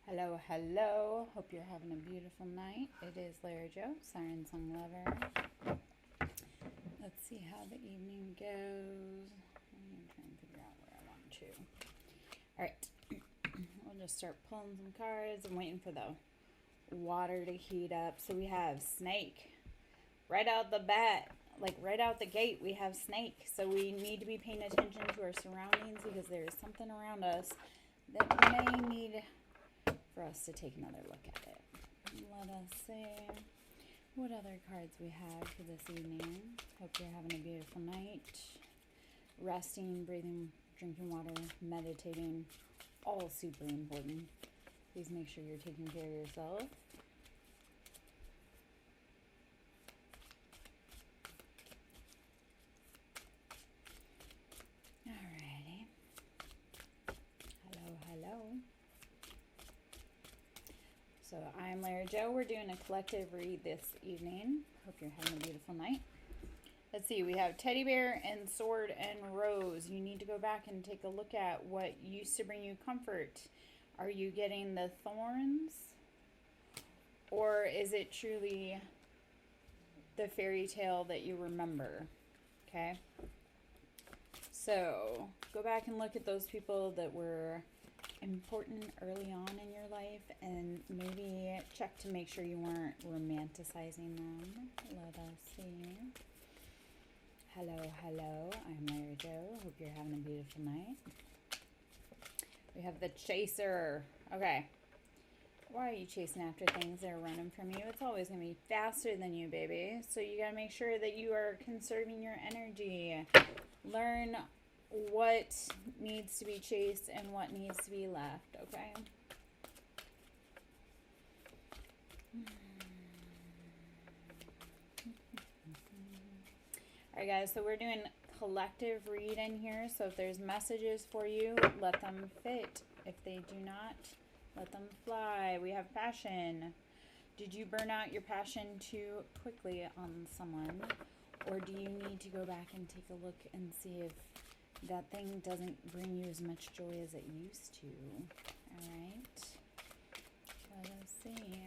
Hello, hello. Hope you're having a beautiful night. It is Larry Joe, SirenSong lover. Let's see how the evening goes. I'm trying to figure out where I want to. All right. We'll just start pulling some cards. I'm waiting for the water to heat up. So we have snake. Right out the bat, like right out the gate, we have snake. So we need to be paying attention to our surroundings because there is something around us that may need for us to take another look at it. Let us see what other cards we have for this evening. Hope you're having a beautiful night. Resting, breathing, drinking water, meditating, all super important. Please make sure you're taking care of yourself. Alrighty. Hello, hello. So I'm Larry Joe. We're doing a collective read this evening. Hope you're having a beautiful night. Let's see, we have teddy bear and sword and rose. You need to go back and take a look at what used to bring you comfort. Are you getting the thorns? Or is it truly the fairy tale that you remember? Okay. So go back and look at those people that were important early on in your life and maybe check to make sure you weren't romanticizing them. Let us see. Hello, hello. I'm Larry Joe. Hope you're having a beautiful night. We have the chaser. Okay. Why are you chasing after things that are running from you? It's always going to be faster than you, baby. So you got to make sure that you are conserving your energy. Learn what needs to be chased and what needs to be left, okay? Alright guys, so we're doing collective read in here, so if there's messages for you, let them fit. If they do not, let them fly. We have passion. Did you burn out your passion too quickly on someone? Or do you need to go back and take a look and see if that thing doesn't bring you as much joy as it used to? Alright. Let us see.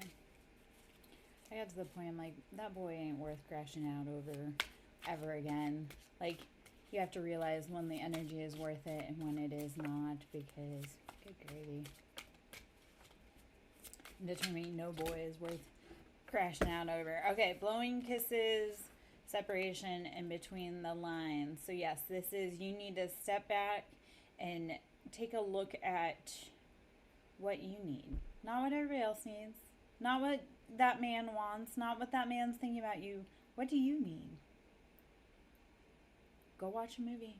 I got to the point I'm like, that boy ain't worth crashing out over ever again. Like, you have to realize when the energy is worth it and when it is not, because good gravy. Determining no boy is worth crashing out over. Okay, blowing kisses, separation in between the lines. So yes, this is, you need to step back and take a look at what you need. Not what everybody else needs. Not what that man wants. Not what that man's thinking about you. What do you need? Go watch a movie.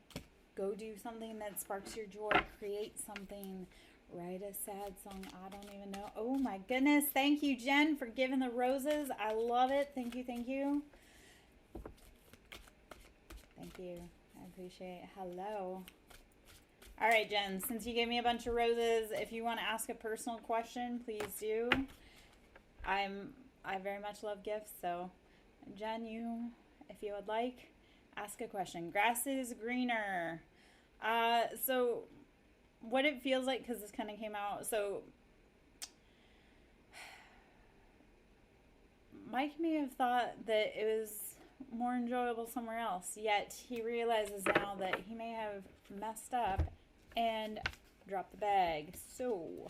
Go do something that sparks your joy. Create something. Write a sad song. I don't even know. Oh my goodness. Thank you, Jen, for giving the roses. I love it. Thank you, thank you. Thank you. I appreciate it. Hello. All right, Jen, since you gave me a bunch of roses, if you want to ask a personal question, please do. I very much love gifts, so Jen, if you would like, ask a question. Grass is greener. So what it feels like, because this kind of came out, so Mike may have thought that it was more enjoyable somewhere else, yet he realizes now that he may have messed up and dropped the bag. So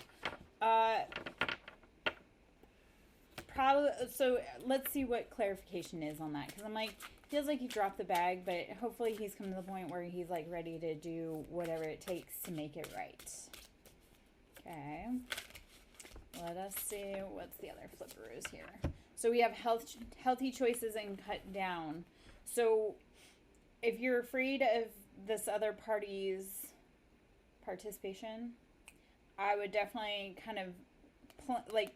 probably, so let's see what clarification is on that, because I'm like, feels like he dropped the bag, but hopefully he's come to the point where he's like ready to do whatever it takes to make it right. Okay, let us see what's the other flippers here. So we have healthy choices and cut down. So if you're afraid of this other party's participation, I would definitely kind of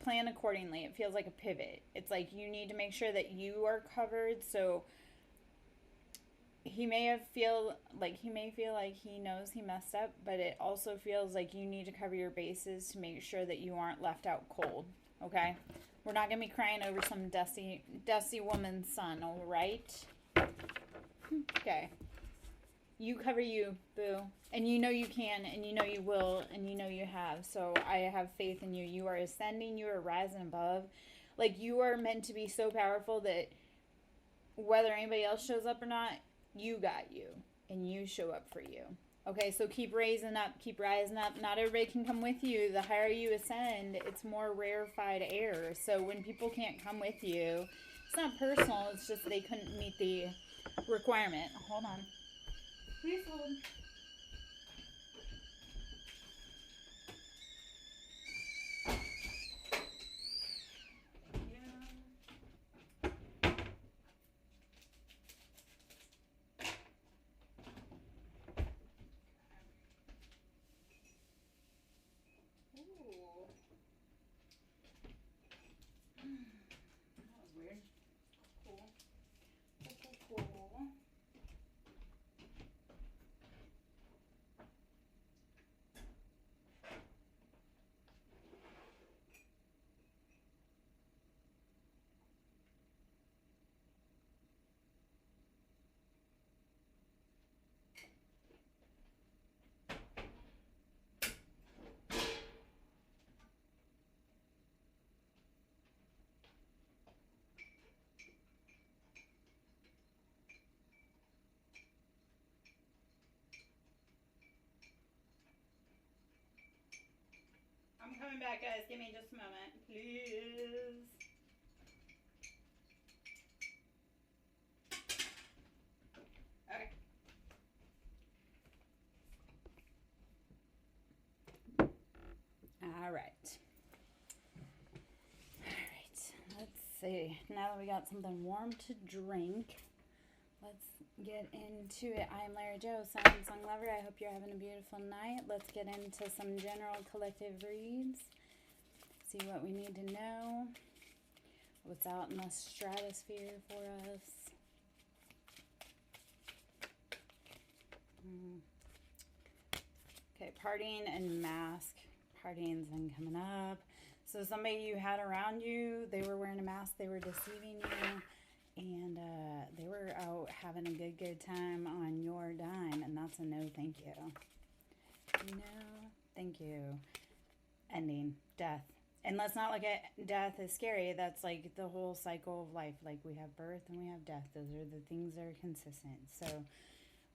plan accordingly. It feels like a pivot. It's like you need to make sure that you are covered. So he may feel like he knows he messed up, but it also feels like you need to cover your bases to make sure that you aren't left out cold. Okay? We're not going to be crying over some dusty woman's son, all right? Okay. You cover you, boo. And you know you can, and you know you will, and you know you have. So I have faith in you. You are ascending, you are rising above. Like, you are meant to be so powerful that whether anybody else shows up or not, you got you. And you show up for you. Okay, so keep raising up, keep rising up. Not everybody can come with you. The higher you ascend, it's more rarefied air. So when people can't come with you, it's not personal, it's just they couldn't meet the requirement. Hold on. Please hold. I'm coming back, guys. Give me just a moment, please. Okay. All right. Let's see. Now that we got something warm to drink, let's get into it. I'm Larry Joe, SirenSong lover. I hope you're having a beautiful night. Let's get into some general collective reads. See what we need to know. What's out in the stratosphere for us. Okay, partying and mask. Partying's been coming up. So somebody you had around you, they were wearing a mask, they were deceiving you, and they were out having a good time on your dime, and that's a no thank you. No thank you. Ending. Death. And let's not look at death as scary. That's like the whole cycle of life. Like, we have birth and we have death. Those are the things that are consistent. So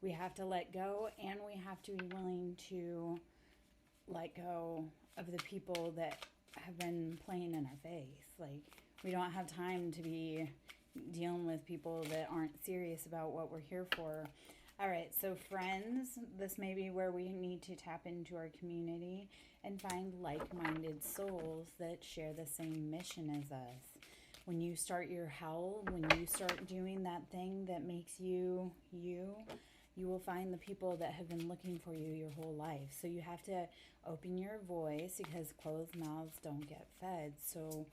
we have to let go, and we have to be willing to let go of the people that have been playing in our face. Like, we don't have time to be dealing with people that aren't serious about what we're here for. All right, so friends, this may be where we need to tap into our community and find like-minded souls that share the same mission as us. When you start your howl, when you start doing that thing that makes you you, you will find the people that have been looking for you your whole life. So you have to open your voice, because closed mouths don't get fed. So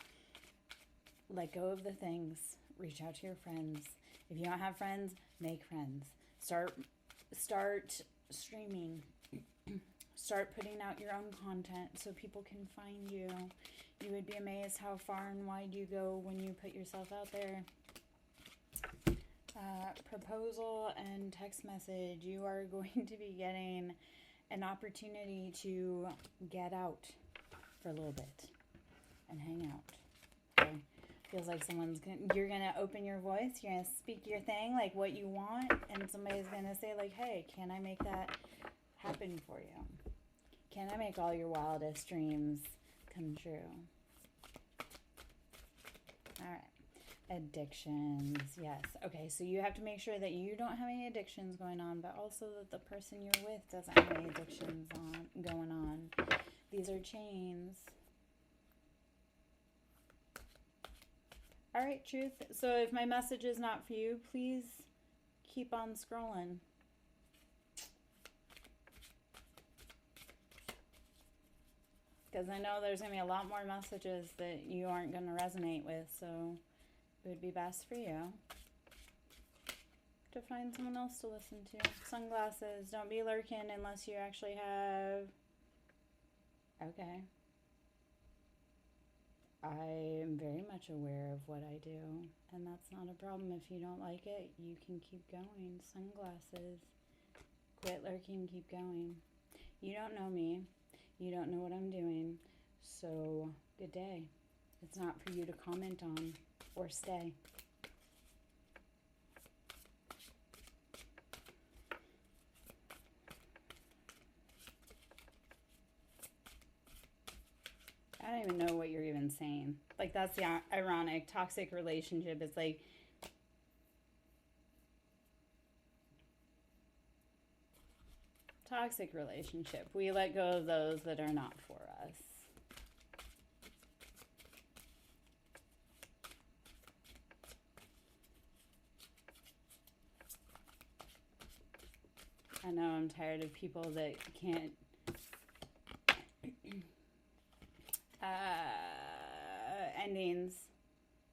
let go of the things. Reach out to your friends. If you don't have friends, make friends. Start streaming. Start putting out your own content so people can find you. You would be amazed how far and wide you go when you put yourself out there. Proposal and text message. You are going to be getting an opportunity to get out for a little bit and hang out. Okay? Feels like you're gonna open your voice, you're gonna speak your thing, like what you want, and somebody's gonna say like, hey, can I make that happen for you? Can I make all your wildest dreams come true? All right. Addictions, yes. Okay, so you have to make sure that you don't have any addictions going on, but also that the person you're with doesn't have any addictions going on. These are chains. All right, truth. So if my message is not for you, please keep on scrolling. Because I know there's going to be a lot more messages that you aren't going to resonate with, so it would be best for you to find someone else to listen to. Sunglasses. Don't be lurking unless you actually have... Okay. I am very much aware of what I do, and that's not a problem. If you don't like it, you can keep going. Sunglasses. Quit lurking, keep going. You don't know me. You don't know what I'm doing. So, good day. It's not for you to comment on or stay. I don't even know what you're even saying. Like, that's the ironic. Toxic relationship is like, toxic relationship. We let go of those that are not for us. I know I'm tired of people that can't endings,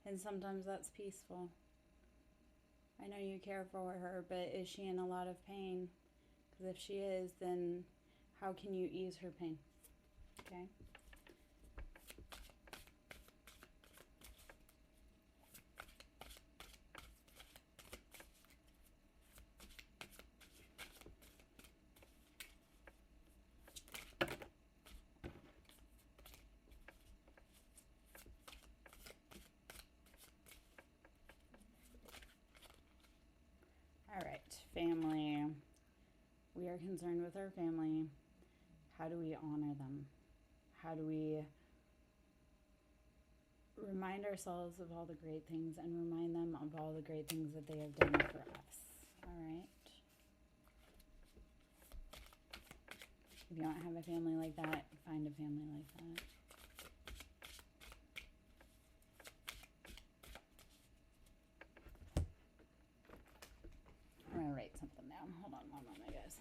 and sometimes that's peaceful. I know you care for her, but is she in a lot of pain? Because if she is, then how can you ease her pain? Okay. All right, family. We are concerned with our family. How do we honor them? How do we remind ourselves of all the great things and remind them of all the great things that they have done for us? All right. If you don't have a family like that, find a family like that. I'm going to write something down. Hold on one moment, guys.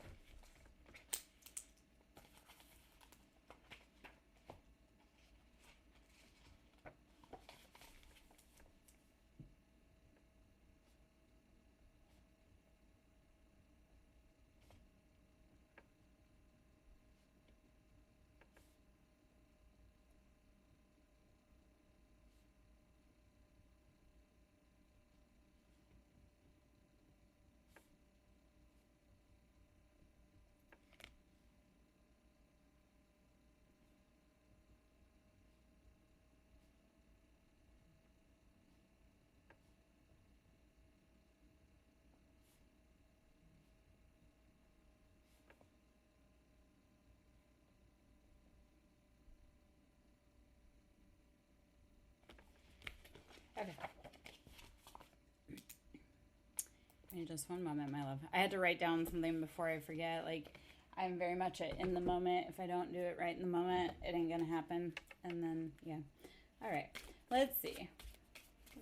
Okay. In just one moment, my love. I had to write down something before I forget. Like, I'm very much in the moment. If I don't do it right in the moment, it ain't gonna happen. And then, yeah. All right. Let's see.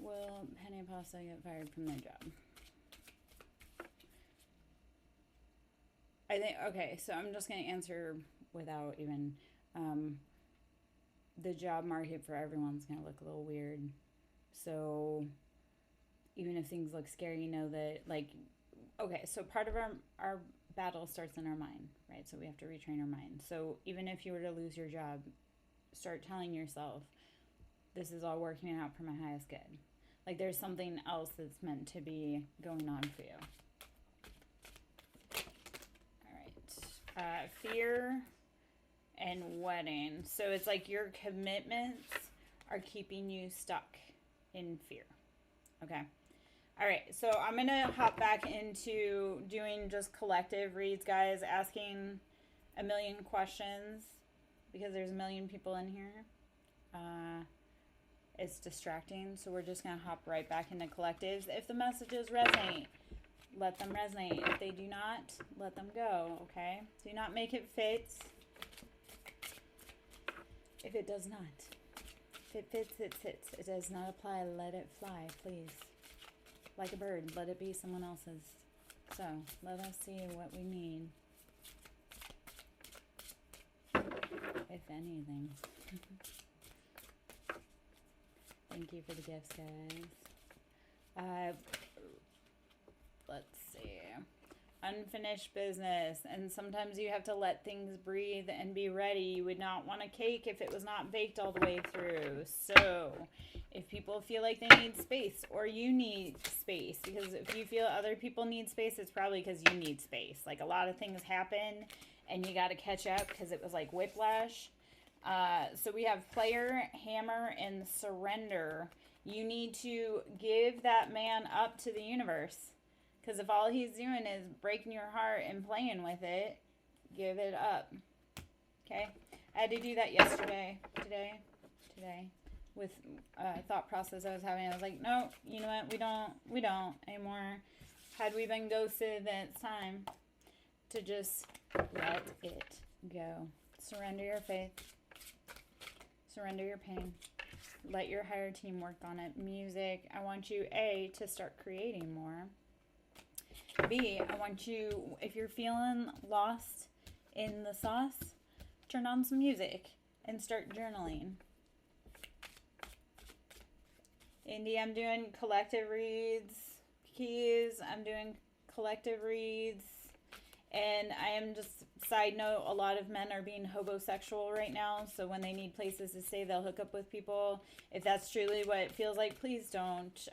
Will Penny Pasta get fired from their job? I think, okay, so I'm just gonna answer without even, the job market for everyone's gonna look a little weird. So even if things look scary, you know that, like, okay, so part of our battle starts in our mind, right? So we have to retrain our mind. So even if you were to lose your job, start telling yourself, this is all working out for my highest good. Like, there's something else that's meant to be going on for you. All right. Fear and wedding. So it's like your commitments are keeping you stuck in fear. Okay. All right. So I'm going to hop back into doing just collective reads, guys, asking a million questions because there's a million people in here. It's distracting. So we're just going to hop right back into collectives. If the messages resonate, let them resonate. If they do not, let them go. Okay. Do not make it fit. If it does not. If it fits, it fits. It does not apply. Let it fly, please. Like a bird, let it be someone else's. So, let us see what we need. If anything. Thank you for the gifts, guys. Let's see. unfinished business, and sometimes you have to let things breathe and be ready. You would not want a cake if it was not baked all the way through. So if people feel like they need space, or you need space, because if you feel other people need space, it's probably because you need space. Like, a lot of things happen and you got to catch up because it was like whiplash. So we have player, hammer, and surrender. You need to give that man up to the universe. Because if all he's doing is breaking your heart and playing with it, give it up. Okay? I had to do that yesterday. Today. With a thought process I was having. I was like, no, you know what? We don't anymore. Had we been ghosted, then it's time to just let it go. Surrender your faith. Surrender your pain. Let your higher team work on it. Music, I want you, A, to start creating more. B, I want you, if you're feeling lost in the sauce, turn on some music and start journaling. Indy, I'm doing collective reads. Keys, I'm doing collective reads. And I am just, side note, a lot of men are being hobosexual right now. So when they need places to stay, they'll hook up with people. If that's truly what it feels like, please don't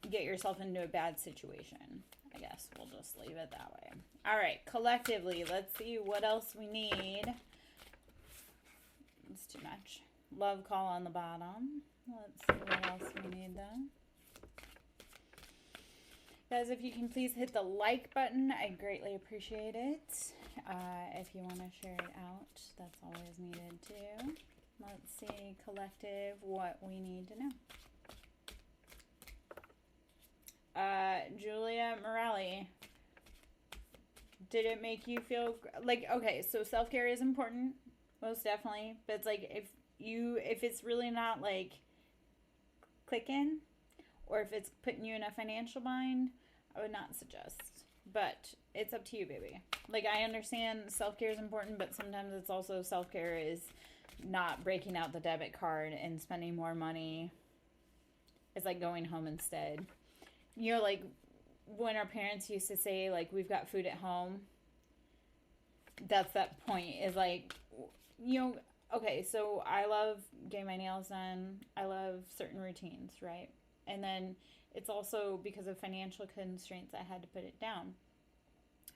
get yourself into a bad situation. I guess we'll just leave it that way. All right, collectively, let's see what else we need. It's too much. Love call on the bottom. Let's see what else we need then. Guys, if you can please hit the like button, I'd greatly appreciate it. If you want to share it out, that's always needed too. Let's see, collective, what we need to know. Julia Morelli, did it make you feel like, okay, so self-care is important, most definitely, but it's like, if it's really not like clicking, or if it's putting you in a financial bind, I would not suggest. But it's up to you, baby. Like, I understand self-care is important, but sometimes it's also self-care is not breaking out the debit card and spending more money. It's like going home instead. You know, like when our parents used to say, like, we've got food at home. That's that point, is like, you know, okay, so I love getting my nails done. I love certain routines, right? And then it's also because of financial constraints, I had to put it down.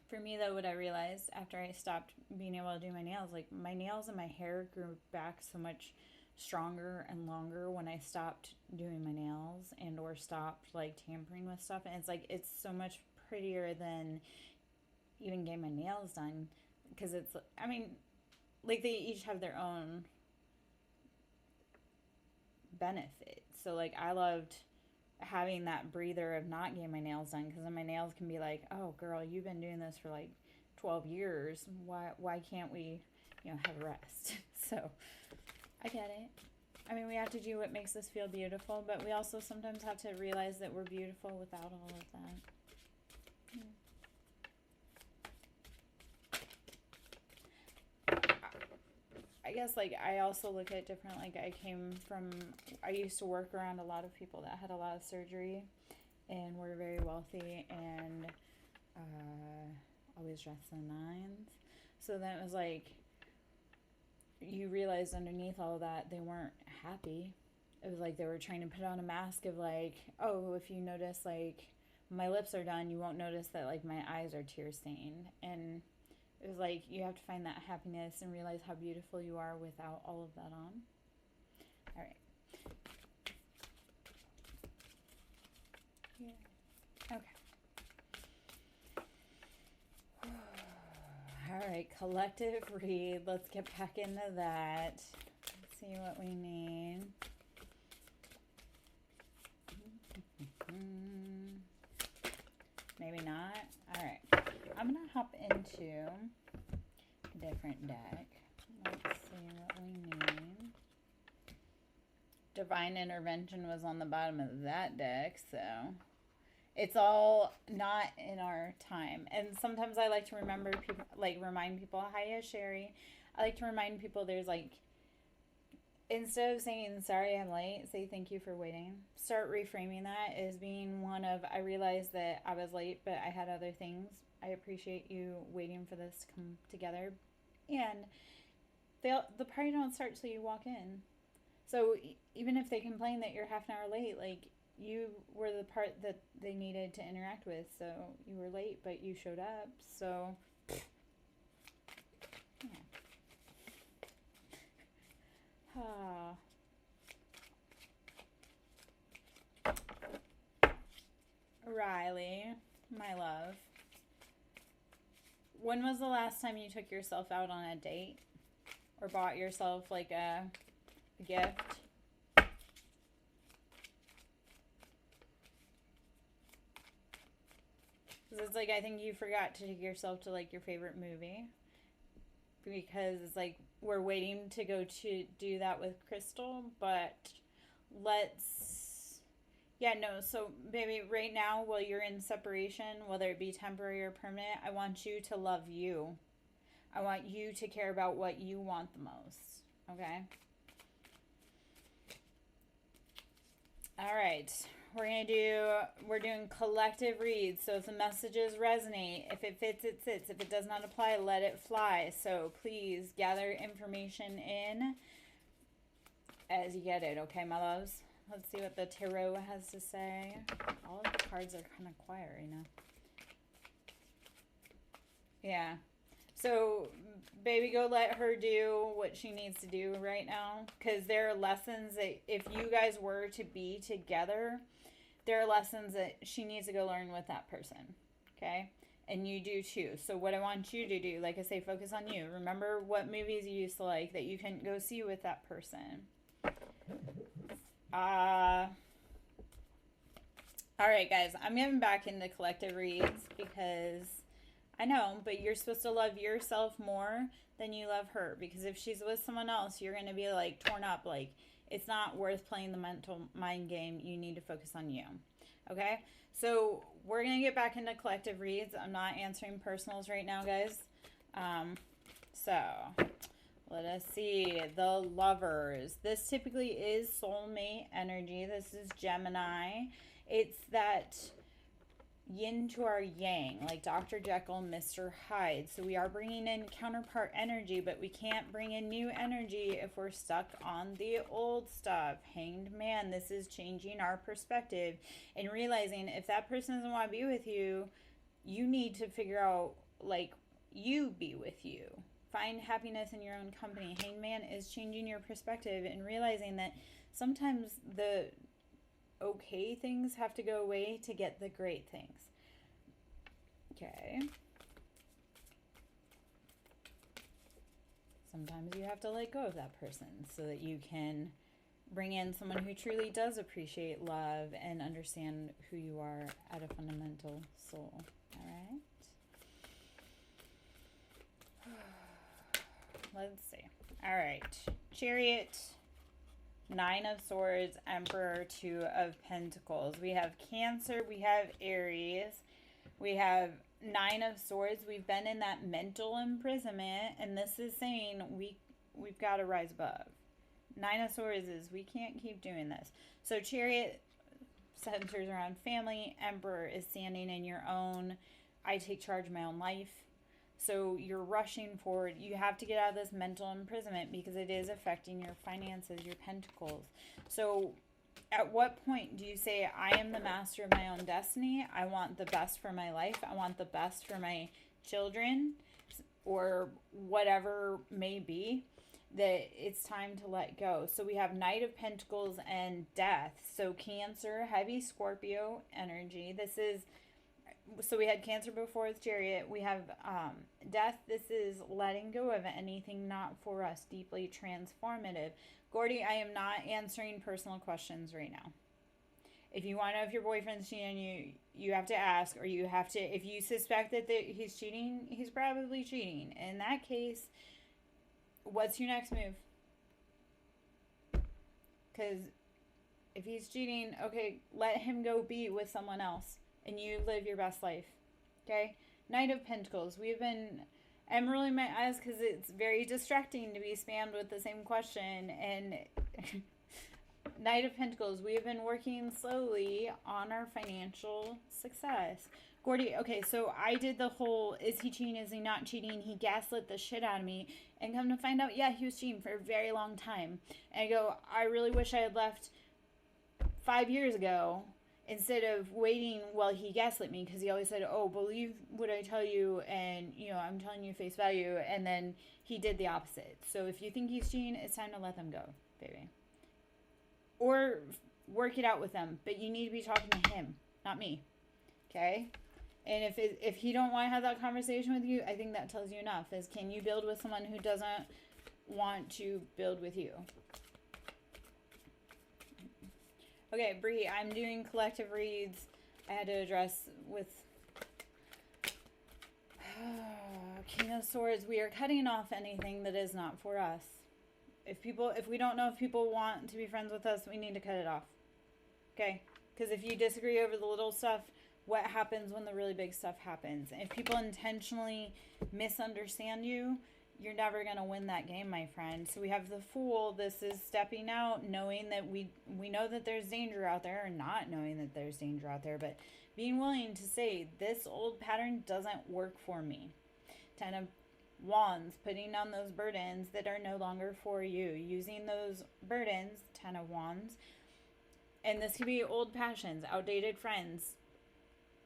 For me, though, what I realized after I stopped being able to do my nails, like, my nails and my hair grew back so much stronger and longer when I stopped doing my nails and or stopped, like, tampering with stuff. And it's like, it's so much prettier than even getting my nails done. Because it's, I mean, like, they each have their own benefit. So, like, I loved having that breather of not getting my nails done, because then my nails can be like, oh girl, you've been doing this for like 12 years, why can't we, you know, have a rest? So I get it. I mean, we have to do what makes us feel beautiful, but we also sometimes have to realize that we're beautiful without all of that. I guess, like, I also look at it different. Like, I used to work around a lot of people that had a lot of surgery and were very wealthy and always dressed in the nines. So then it was like, you realized underneath all of that, they weren't happy. It was like they were trying to put on a mask of like, oh, if you notice, like, my lips are done, you won't notice that, like, my eyes are tear stained. And it was like, you have to find that happiness and realize how beautiful you are without all of that on. All right. Yeah. Okay. All right, collective read. Let's get back into that. Let's see what we need. Maybe not. All right. I'm going to hop into a different deck. Let's see what we need. Divine Intervention was on the bottom of that deck, so it's all not in our time. And sometimes I like to remember people, like, remind people, hiya Sherry. I like to remind people there's like instead of saying sorry I'm late, say thank you for waiting. Start reframing that as being one of, I realized that I was late, but I had other things. I appreciate you waiting for this to come together. And the party don't start till you walk in. So even if they complain that you're half an hour late, like, you were the part that they needed to interact with. So you were late, but you showed up. So yeah. Riley, my love, when was the last time you took yourself out on a date or bought yourself like a gift? Because it's like, I think you forgot to take yourself to like your favorite movie, because it's like we're waiting to go to do that with Crystal, but let's, yeah, no, so baby, right now while you're in separation, whether it be temporary or permanent, I want you to love you. I want you to care about what you want the most, okay? All right, we're doing collective reads. So if the messages resonate, if it fits, it sits. If it does not apply, let it fly. So please gather information in as you get it, okay, my loves? Let's see what the tarot has to say. All of the cards are kind of quiet right now. Yeah. So, baby, go let her do what she needs to do right now. Because there are lessons that if you guys were to be together, there are lessons that she needs to go learn with that person. Okay? And you do too. So what I want you to do, like I say, focus on you. Remember what movies you used to like that you couldn't go see with that person. All right, guys. I'm getting back into collective reads because I know, but you're supposed to love yourself more than you love her. Because if she's with someone else, you're going to be like torn up. Like, it's not worth playing the mental mind game. You need to focus on you. Okay? So we're going to get back into collective reads. I'm not answering personals right now, guys. So let us see. The Lovers. This typically is soulmate energy. This is Gemini. It's that yin to our yang, like Dr. Jekyll, Mr. Hyde. So we are bringing in counterpart energy, but we can't bring in new energy if we're stuck on the old stuff. Hanged Man, this is changing our perspective and realizing if that person doesn't want to be with you, you need to figure out, like, you be with you. Find happiness in your own company. Hanged Man is changing your perspective and realizing that sometimes the okay things have to go away to get the great things. Okay. Sometimes you have to let go of that person so that you can bring in someone who truly does appreciate love and understand who you are at a fundamental soul. All right. Let's see. All right. Chariot, Nine of Swords, Emperor, Two of Pentacles. We have Cancer, we have Aries, we have Nine of Swords. We've been in that mental imprisonment, and this is saying we've got to rise above. Nine of Swords is we can't keep doing this. So Chariot centers around family. Emperor is standing in your own, I take charge of my own life. So you're rushing forward. You have to get out of this mental imprisonment because it is affecting your finances, your pentacles. So at what point do you say, I am the master of my own destiny? I want the best for my life. I want the best for my children, or whatever may be, that it's time to let go. So we have Knight of Pentacles and Death. So Cancer, heavy Scorpio energy. This is, so we had Cancer before with Chariot. We have Death. This is letting go of anything not for us, deeply transformative. Gordy, I am not answering personal questions right now. If you want to know if your boyfriend's cheating, you have to ask, or you have to, if you suspect that he's cheating, he's probably cheating. In that case, what's your next move? Because if he's cheating, okay, let him go be with someone else and you live your best life. Okay? Knight of Pentacles. We've been I'm rolling my eyes because it's very distracting to be spammed with the same question. And Knight of Pentacles, we have been working slowly on our financial success. Gordy, okay, so I did the whole, is he cheating, is he not cheating? He gaslit the shit out of me. And come to find out, yeah, he was cheating for a very long time. And I go, I really wish I had left 5 years ago instead of waiting while he gaslit me, because he always said, oh, believe what I tell you, and, you know, I'm telling you face value. And then he did the opposite. So if you think he's cheating, it's time to let them go, baby. Or work it out with them, but you need to be talking to him, not me. Okay? And if he don't want to have that conversation with you, I think that tells you enough. Is, can you build with someone who doesn't want to build with you? Okay, Bree, I'm doing collective reads. I had to address with King of Swords. We are cutting off anything that is not for us. If we don't know if people want to be friends with us, we need to cut it off. Okay? Because if you disagree over the little stuff, what happens when the really big stuff happens? And if people intentionally misunderstand you, you're never going to win that game, my friend. So we have the Fool. This is stepping out, knowing that we know that there's danger out there, or not knowing that there's danger out there, but being willing to say, this old pattern doesn't work for me. 10 of Wands, putting down those burdens that are no longer for you. Using those burdens, 10 of Wands. And this could be old passions, outdated friends.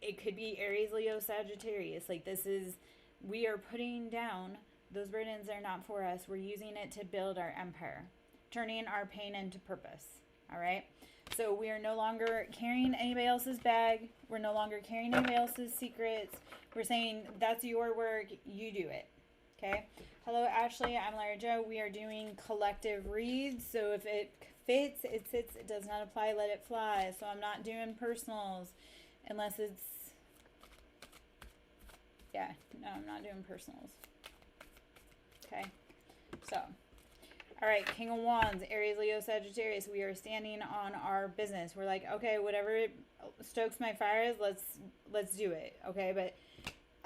It could be Aries, Leo, Sagittarius. Like, this is, we are putting down those burdens are not for us. We're using it to build our empire, turning our pain into purpose. All right. So we are no longer carrying anybody else's bag. We're no longer carrying anybody else's secrets. We're saying, that's your work. You do it. Okay. Hello, Ashley. I'm Lara Jo. We are doing collective reads. So if it fits, it sits. It does not apply. Let it fly. So I'm not doing personals unless it's, yeah, no, I'm not doing personals. Okay. So, all right, King of Wands, Aries, Leo, Sagittarius. We are standing on our business. We're like, okay, whatever stokes my fires, let's do it. Okay, but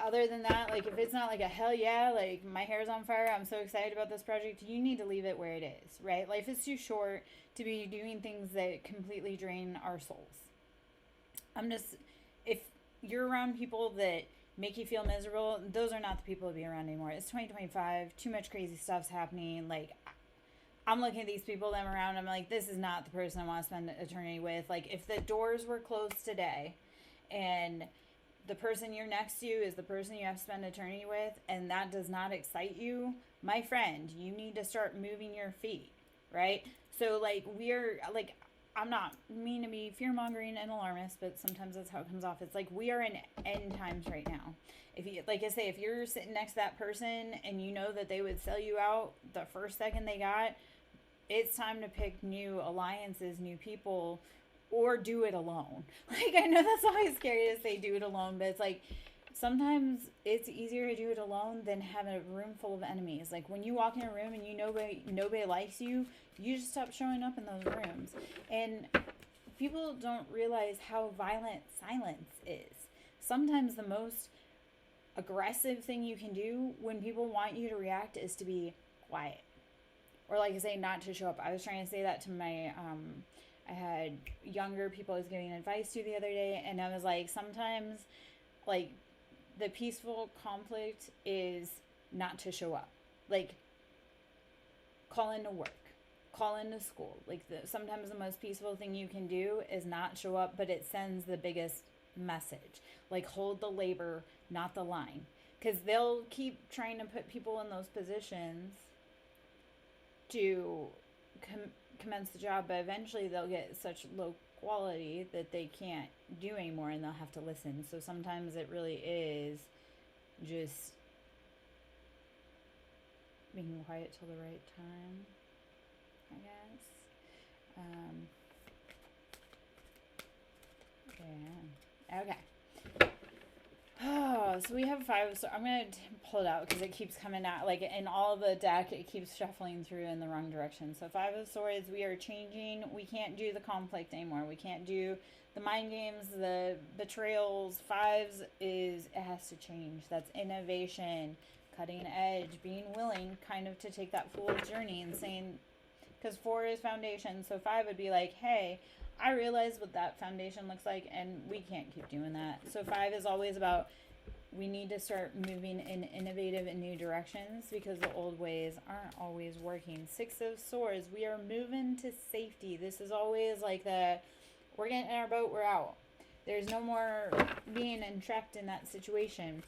other than that, like, if it's not like a hell yeah, like my hair's on fire, I'm so excited about this project, you need to leave it where it is, right? Life is too short to be doing things that completely drain our souls. If you're around people that make you feel miserable, those are not the people to be around anymore. It's 2025, too much crazy stuff's happening. Like, I'm looking at these people that I'm around, I'm like, this is not the person I want to spend eternity with. Like, if the doors were closed today and the person you're next to is the person you have to spend eternity with, and that does not excite you, my friend, you need to start moving your feet, right? So, like, I'm not mean to be fear-mongering and alarmist, but sometimes that's how it comes off. It's like, we are in end times right now. If you, like I say, if you're sitting next to that person and you know that they would sell you out the first second they got, it's time to pick new alliances, new people, or do it alone. Like, I know that's always scary to say do it alone, but it's like, sometimes it's easier to do it alone than have a room full of enemies. Like, when you walk in a room and you nobody likes you, you just stop showing up in those rooms. And people don't realize how violent silence is. Sometimes the most aggressive thing you can do when people want you to react is to be quiet. Or, like I say, not to show up. I was trying to say that to my, I had younger people I was giving advice to the other day, and I was like, sometimes, like, the peaceful conflict is not to show up. Like, call into work, call into school. Like, sometimes the most peaceful thing you can do is not show up, but it sends the biggest message. Like, hold the labor, not the line. Because they'll keep trying to put people in those positions to commence the job, but eventually they'll get such low quality that they can't do anymore, and they'll have to listen. So sometimes it really is just being quiet till the right time, I guess. Yeah. Okay. Oh, so we have 5. So I'm going to pull it out because it keeps coming out. Like, in all the deck, it keeps shuffling through in the wrong direction. So 5 of Swords, we are changing. We can't do the conflict anymore. We can't do the mind games, the betrayals. 5s is, it has to change. That's innovation, cutting edge, being willing kind of to take that fool's journey and saying, because 4 is foundation, so 5 would be like, hey, I realize what that foundation looks like and we can't keep doing that. So 5 is always about, we need to start moving in innovative and new directions because the old ways aren't always working. 6 of Swords, we are moving to safety. This is always like we're getting in our boat, we're out. There's no more being entrapped in that situation.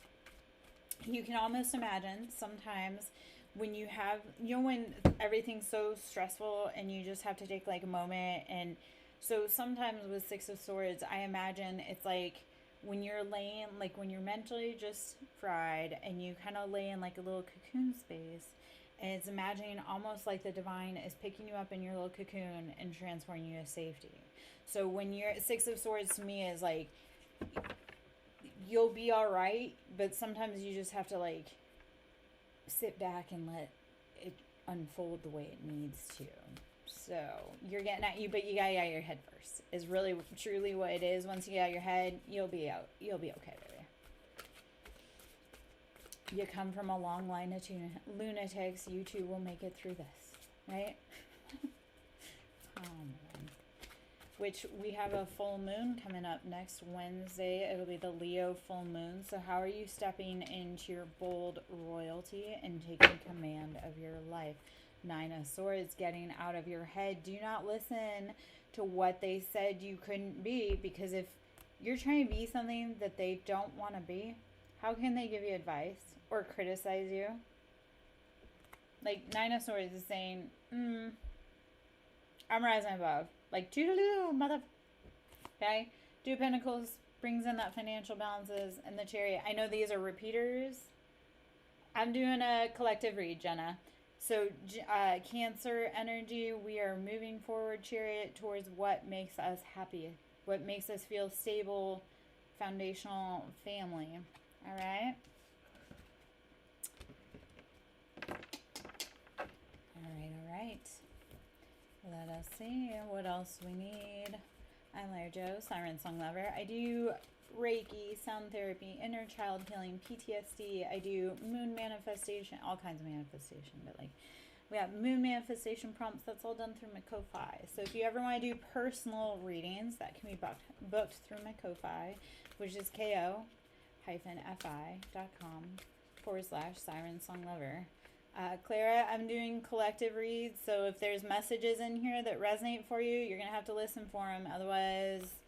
You can almost imagine sometimes when you have, when everything's so stressful and you just have to take like a moment. And so sometimes with 6 of Swords, I imagine it's like, when you're laying, like when you're mentally just fried and you kind of lay in like a little cocoon space, and it's imagining almost like the divine is picking you up in your little cocoon and transporting you to safety. So when you're 6 of Swords to me is like, you'll be all right, but sometimes you just have to like sit back and let it unfold the way it needs to. So you're getting at you, but you gotta get out of your head first. Is really truly what it is. Once you get out of your head, you'll be out. You'll be okay, baby. You come from a long line of lunatics. You too will make it through this, right? Oh man. Which we have a full moon coming up next Wednesday. It'll be the Leo full moon. So how are you stepping into your bold royalty and taking command of your life? 9 of Swords, getting out of your head. Do not listen to what they said you couldn't be, because if you're trying to be something that they don't want to be, how can they give you advice or criticize you? Like 9 of Swords is saying, I'm rising above. Like, toodaloo, mother. Okay? 2 of Pentacles brings in that financial balances, and the Chariot. I know these are repeaters. I'm doing a collective read, Jenna. So, Cancer energy, we are moving forward, Chariot, towards what makes us happy, what makes us feel stable, foundational family. All right? All right. Let us see what else we need. I'm LairJo, SirenSong lover. I do Reiki, sound therapy, inner child healing, PTSD. I do moon manifestation, all kinds of manifestation, but like we have moon manifestation prompts. That's all done through my Ko-Fi. So if you ever want to do personal readings, that can be booked through my Ko-Fi, which is ko-fi.com/SirenSong lover. Clara, I'm doing collective reads, so if there's messages in here that resonate for you, you're going to have to listen for them. Otherwise,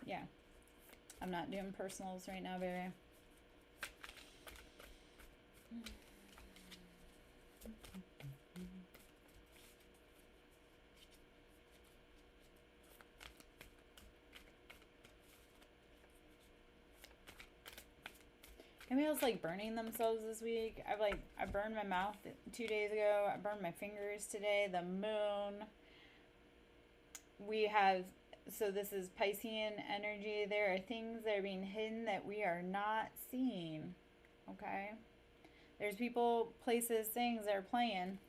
yeah, I'm not doing personals right now, baby. Anybody else like burning themselves this week? I burned my mouth 2 days ago. I burned my fingers today. The moon. We have, so this is Piscean energy. There are things that are being hidden that we are not seeing. Okay? There's people, places, things that are playing,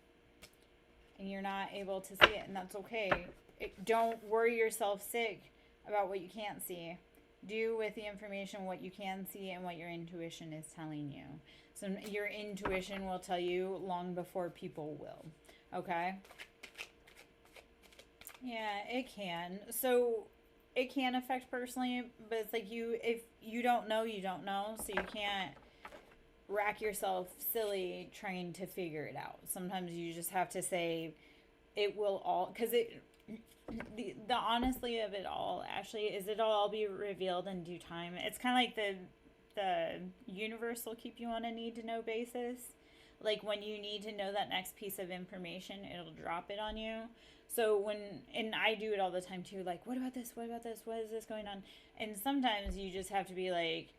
and you're not able to see it, and that's okay. Don't worry yourself sick about what you can't see. Do with the information what you can see and what your intuition is telling you. So your intuition will tell you long before people will. Okay? Yeah, it can. So it can affect personally, but it's like if you don't know, you don't know. So you can't rack yourself silly trying to figure it out. Sometimes you just have to say it will all, because the honestly of it all, Ashley, is it'll all be revealed in due time. It's kind of like the universe will keep you on a need to know basis. Like when you need to know that next piece of information, it'll drop it on you. So and I do it all the time too, like, what about this? What about this? What is this going on? And sometimes you just have to be like,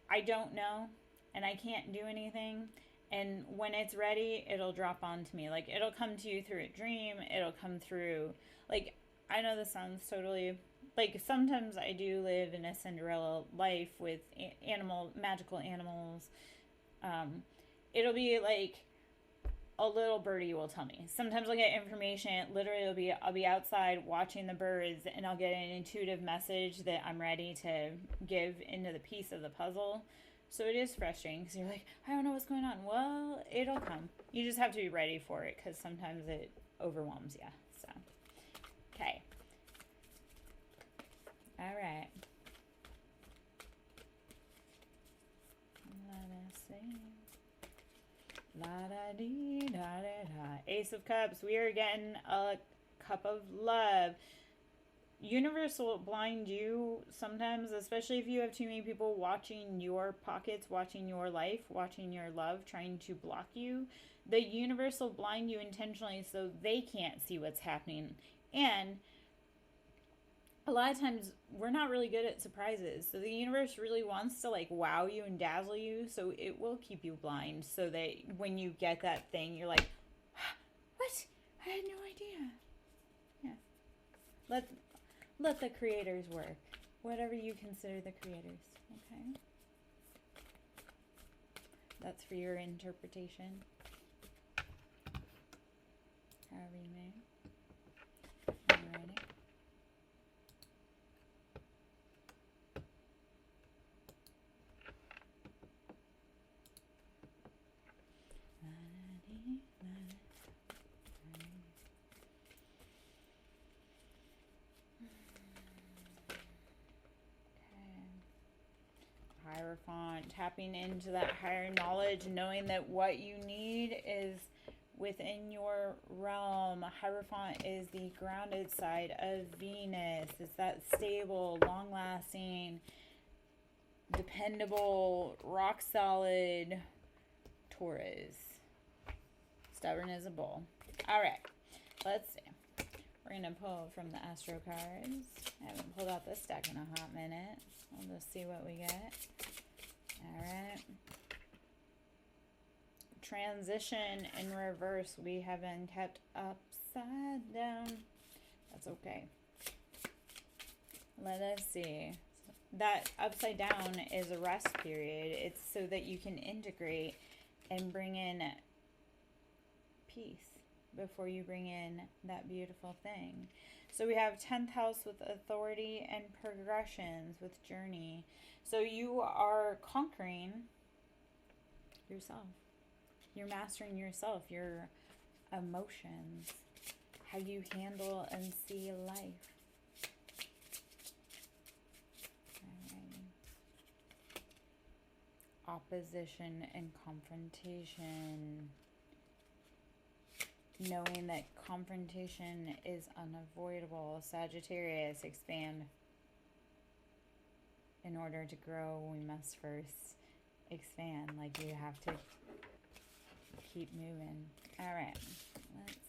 I don't know, and I can't do anything. And when it's ready, it'll drop onto me. Like, it'll come to you through a dream. It'll come through, like, I know this sounds totally, like, sometimes I do live in a Cinderella life with magical animals. It'll be like a little birdie will tell me. Sometimes I'll get information. Literally, I'll be outside watching the birds, and I'll get an intuitive message that I'm ready to give into the piece of the puzzle. So it is frustrating because you're like, I don't know what's going on. Well, it'll come. You just have to be ready for it because sometimes it overwhelms you. So, okay. All right. Let us see. La da dee da da da. Ace of Cups. We are getting a cup of love. Universe will blind you sometimes, especially if you have too many people watching your pockets, watching your life, watching your love, trying to block you. The universe will blind you intentionally so they can't see what's happening. And a lot of times we're not really good at surprises. So the universe really wants to like wow you and dazzle you. So it will keep you blind so that when you get that thing, you're like, what? I had no idea. Yeah. Let the creators work. Whatever you consider the creators. Okay? That's for your interpretation. However you may. Alrighty. Hierophant, tapping into that higher knowledge, knowing that what you need is within your realm. Hierophant is the grounded side of Venus. It's that stable, long-lasting, dependable, rock-solid Taurus. Stubborn as a bull. All right, let's see. We're going to pull from the Astro cards. I haven't pulled out this deck in a hot minute. We'll just see what we get. All right. Transition in reverse. We have been kept upside down. That's okay. Let us see. That upside down is a rest period. It's so that you can integrate and bring in peace before you bring in that beautiful thing. So we have 10th house with authority and progressions with journey. So you are conquering yourself. You're mastering yourself, your emotions, how you handle and see life. Opposition and confrontation. Knowing that confrontation is unavoidable. Sagittarius, expand. In order to grow, we must first expand. Like you have to keep moving. All right, let's see.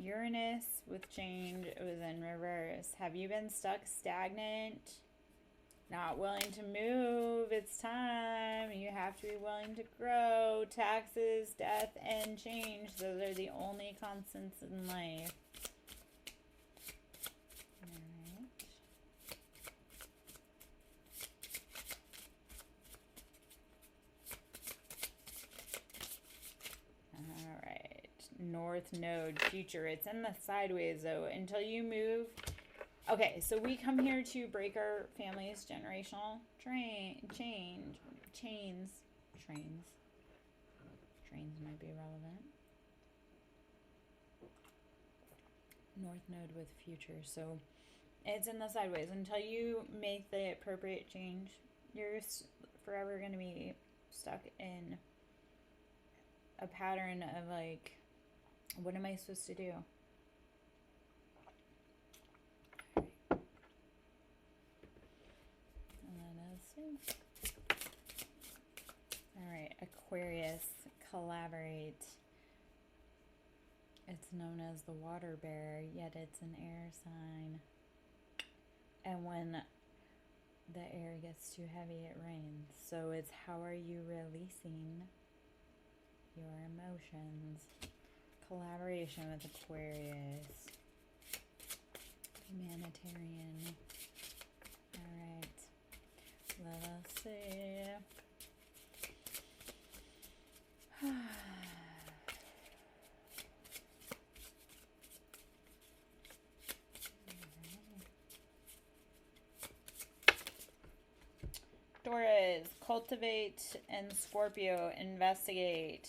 Uranus with change, it was in reverse. Have you been stuck stagnant? Not willing to move? It's time. You have to be willing to grow. Taxes, death, and change. Those are the only constants in life. North node, future. It's in the sideways though until you move. Okay, so we come here to break our family's generational chains. Trains might be relevant. North node with future. So it's in the sideways until you make the appropriate change. You're forever going to be stuck in a pattern of like, what am I supposed to do? Let's see. All right, Aquarius, collaborate. It's known as the water bearer, yet it's an air sign. And when the air gets too heavy, it rains. So it's how are you releasing your emotions? Collaboration with Aquarius. Humanitarian. Alright. Let us see. cultivate and Scorpio, investigate.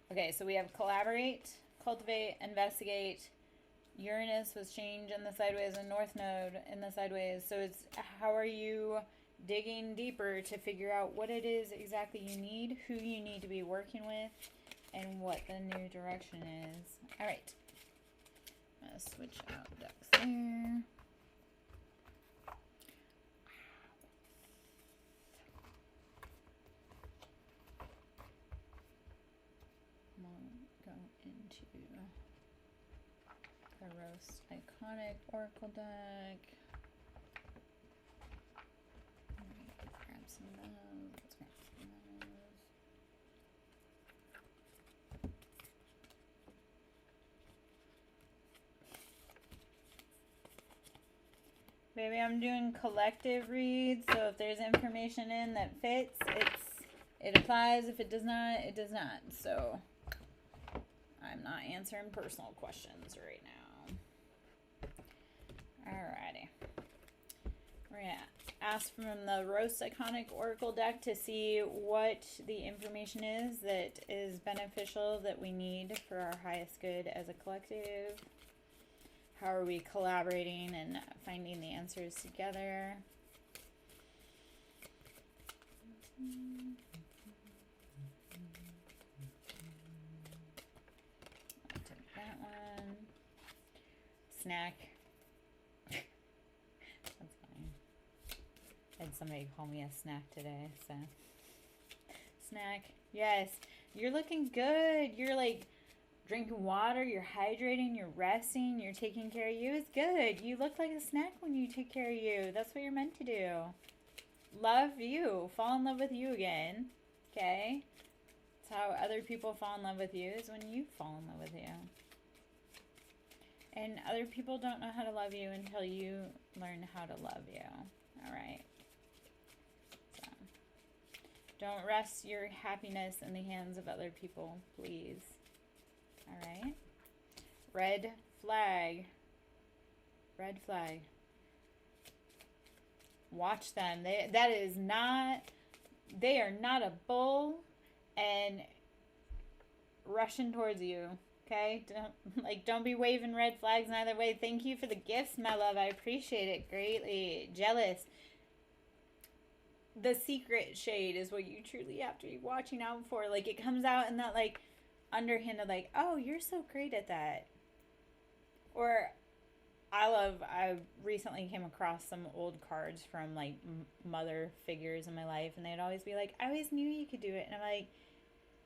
Okay, so we have collaborate, cultivate, investigate. Uranus was changed in the sideways and North Node in the sideways. So it's how are you digging deeper to figure out what it is exactly you need, who you need to be working with, and what the new direction is. All right. I'm going to switch out decks there. We'll go into the Roast Iconic Oracle deck. Grab some of those. Let's grab some of those. Baby, I'm doing collective reads, so if there's information in that fits, it applies. If it does not, it does not. So I'm not answering personal questions right now. Alrighty. We're going to ask from the Roast Iconic Oracle deck to see what the information is that is beneficial that we need for our highest good as a collective. How are we collaborating and finding the answers together? I'll take that one. Snack. That's funny. I had somebody call me a snack today, so. Snack. Yes. You're looking good. You're like drinking water, you're hydrating, you're resting, you're taking care of you. It's good. You look like a snack when you take care of you. That's what you're meant to do. Love you. Fall in love with you again. Okay? That's how other people fall in love with you, is when you fall in love with you. And other people don't know how to love you until you learn how to love you. Alright? So, don't rest your happiness in the hands of other people, please. Alright. Red flag. Red flag. Watch them. They are not a bull and rushing towards you. Okay? Don't be waving red flags neither way. Thank you for the gifts, my love. I appreciate it greatly. Jealous. The secret shade is what you truly have to be watching out for. Like, it comes out in that, like, underhanded, like, oh, you're so great at that. Or I recently came across some old cards from like mother figures in my life, and they'd always be like, I always knew you could do it. And I'm like,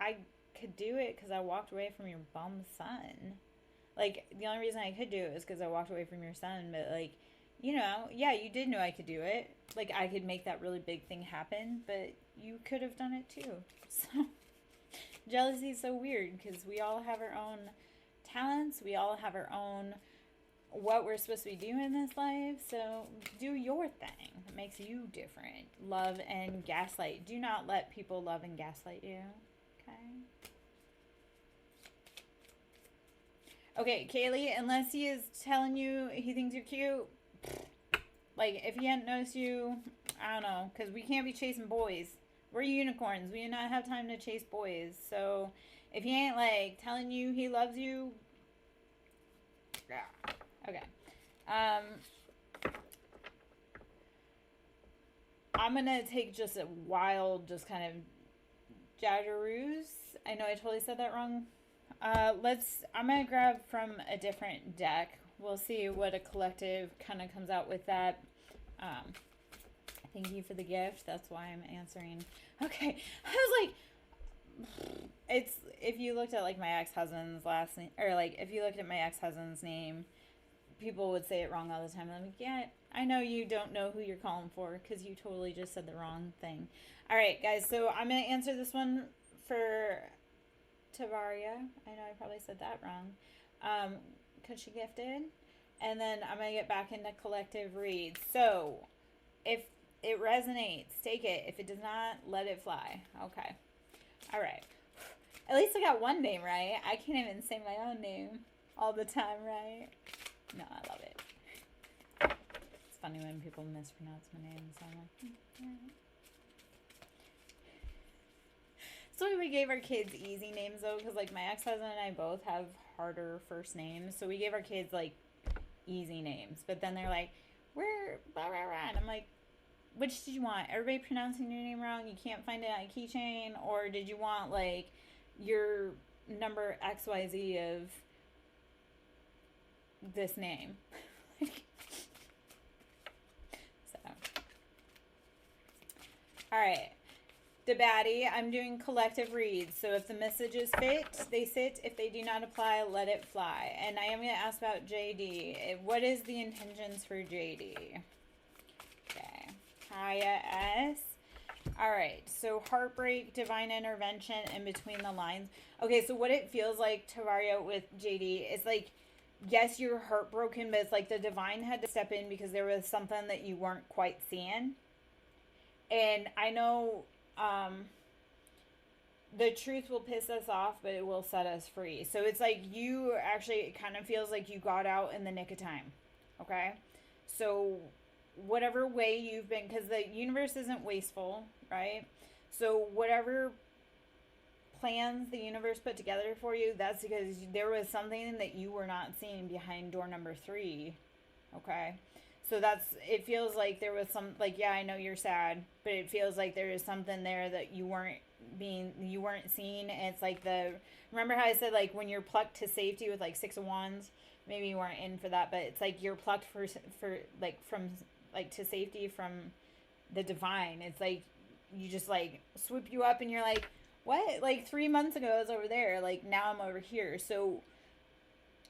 I could do it because I walked away from your bum son. Like, the only reason I could do it was because I walked away from your son. But like, you know, yeah, you did know I could do it. Like, I could make that really big thing happen, but you could have done it too. So jealousy is so weird because we all have our own talents. We all have our own what we're supposed to be doing in this life. So do your thing. It makes you different. Love and gaslight. Do not let people love and gaslight you. Okay. Okay, Kaylee, unless he is telling you he thinks you're cute, like, if he hadn't noticed you, I don't know, because we can't be chasing boys. We're unicorns. We do not have time to chase boys. So if he ain't, like, telling you he loves you, yeah. Okay. I'm going to take just a wild, just kind of jaggeroos. I know I totally said that wrong. I'm going to grab from a different deck. We'll see what a collective kind of comes out with that. Thank you for the gift. That's why I'm answering. Okay. I was like, if you looked at like my ex-husband's last name, or like if you looked at my ex-husband's name, people would say it wrong all the time. I'm like, yeah, I know you don't know who you're calling for because you totally just said the wrong thing. All right, guys. So I'm going to answer this one for Tavaria. I know I probably said that wrong. Because she gifted. And then I'm going to get back into collective reads. So if it resonates, take it. If it does not, let it fly. Okay. All right. At least I got one name right. I can't even say my own name all the time, right? No, I love it. It's funny when people mispronounce my name. So I'm like, we gave our kids easy names though, because like my ex-husband and I both have harder first names, so we gave our kids like easy names. But then they're like, we're blah blah blah, and I'm like, which did you want? Everybody pronouncing your name wrong? You can't find it on a keychain, or did you want like your number XYZ of this name? So, all right. The baddie, I'm doing collective reads. So if the messages fit, they sit. If they do not apply, let it fly. And I am going to ask about JD. What is the intentions for JD? Okay. Kaya S. All right. So heartbreak, divine intervention, in between the lines. Okay. So what it feels like, Tavario, with JD is like, yes, you're heartbroken, but it's like the divine had to step in because there was something that you weren't quite seeing. And I know the truth will piss us off, but it will set us free. So it's like you actually, it kind of feels like you got out in the nick of time. Okay? So whatever way you've been, because the universe isn't wasteful, right? So whatever plans the universe put together for you, that's because there was something that you were not seeing behind door number 3. Okay? So it feels like there was some, like, yeah, I know you're sad, but it feels like there is something there that you weren't seeing. And it's like remember how I said, like, when you're plucked to safety with, like, 6 of Wands, maybe you weren't in for that, but it's like you're plucked for like, from, like, to safety from the divine. It's like, you just, like, swoop you up and you're like, what? Like, 3 months ago I was over there. Like, now I'm over here. So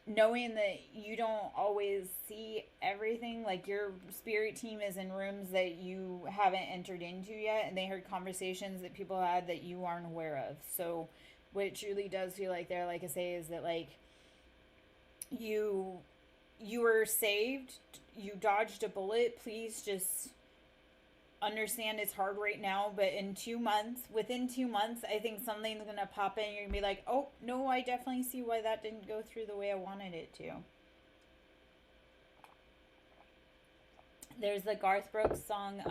knowing that you don't always see everything, like your spirit team is in rooms that you haven't entered into yet, and they heard conversations that people had that you aren't aware of. So what it truly does feel like there, like I say, is that like you were saved, you dodged a bullet. Please just understand it's hard right now, but within 2 months, I think something's gonna pop in. You're gonna be like, oh no, I definitely see why that didn't go through the way I wanted it to. There's the Garth Brooks song,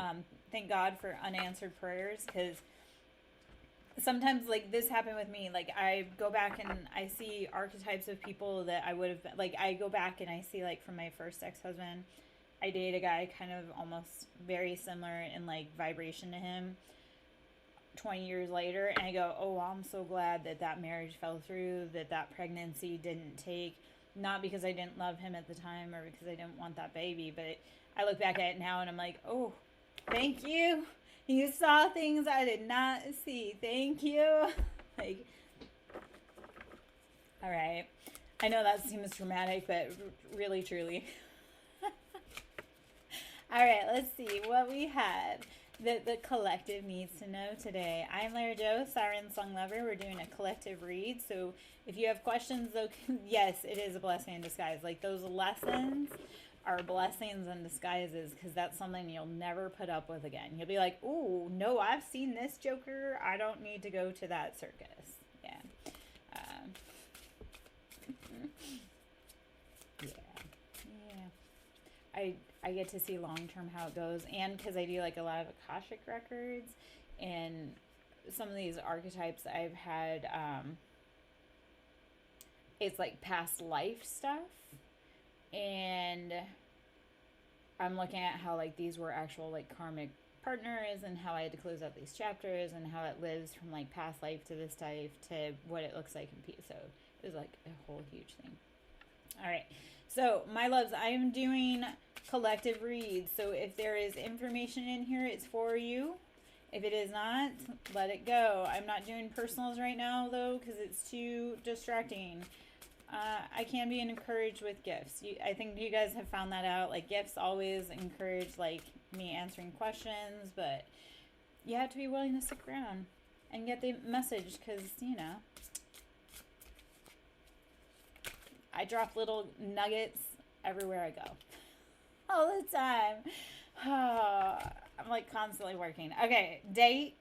Thank God for Unanswered Prayers, because sometimes, like, this happened with me. Like, I go back and I see archetypes of people that I would have been, like, I go back and I see, like, from my first ex-husband, I dated a guy kind of almost very similar in, like, vibration to him 20 years later. And I go, oh, I'm so glad that marriage fell through, that pregnancy didn't take. Not because I didn't love him at the time or because I didn't want that baby. But I look back at it now and I'm like, oh, thank you. You saw things I did not see. Thank you. Like, all right. I know that seems dramatic, but really, truly. All right, let's see what we have that the collective needs to know today. I'm Lara Jo, SirenSong Lover. We're doing a collective read. So if you have questions, though, yes, it is a blessing in disguise. Like, those lessons are blessings in disguises, because that's something you'll never put up with again. You'll be like, ooh, no, I've seen this Joker. I don't need to go to that circus. Yeah. I get to see long-term how it goes, and because I do, like, a lot of Akashic records, and some of these archetypes I've had, it's, like, past life stuff, and I'm looking at how, like, these were actual, like, karmic partners, and how I had to close out these chapters, and how it lives from, like, past life to this life to what it looks like in peace. So it was, like, a whole huge thing. All right. So, my loves, I am doing collective reads. So, if there is information in here, it's for you. If it is not, let it go. I'm not doing personals right now, though, because it's too distracting. I can be encouraged with gifts. I think you guys have found that out. Like, gifts always encourage, like, me answering questions, but you have to be willing to stick around and get the message, because, you know, I drop little nuggets everywhere I go. All the time. Oh, I'm, like, constantly working. Okay, date.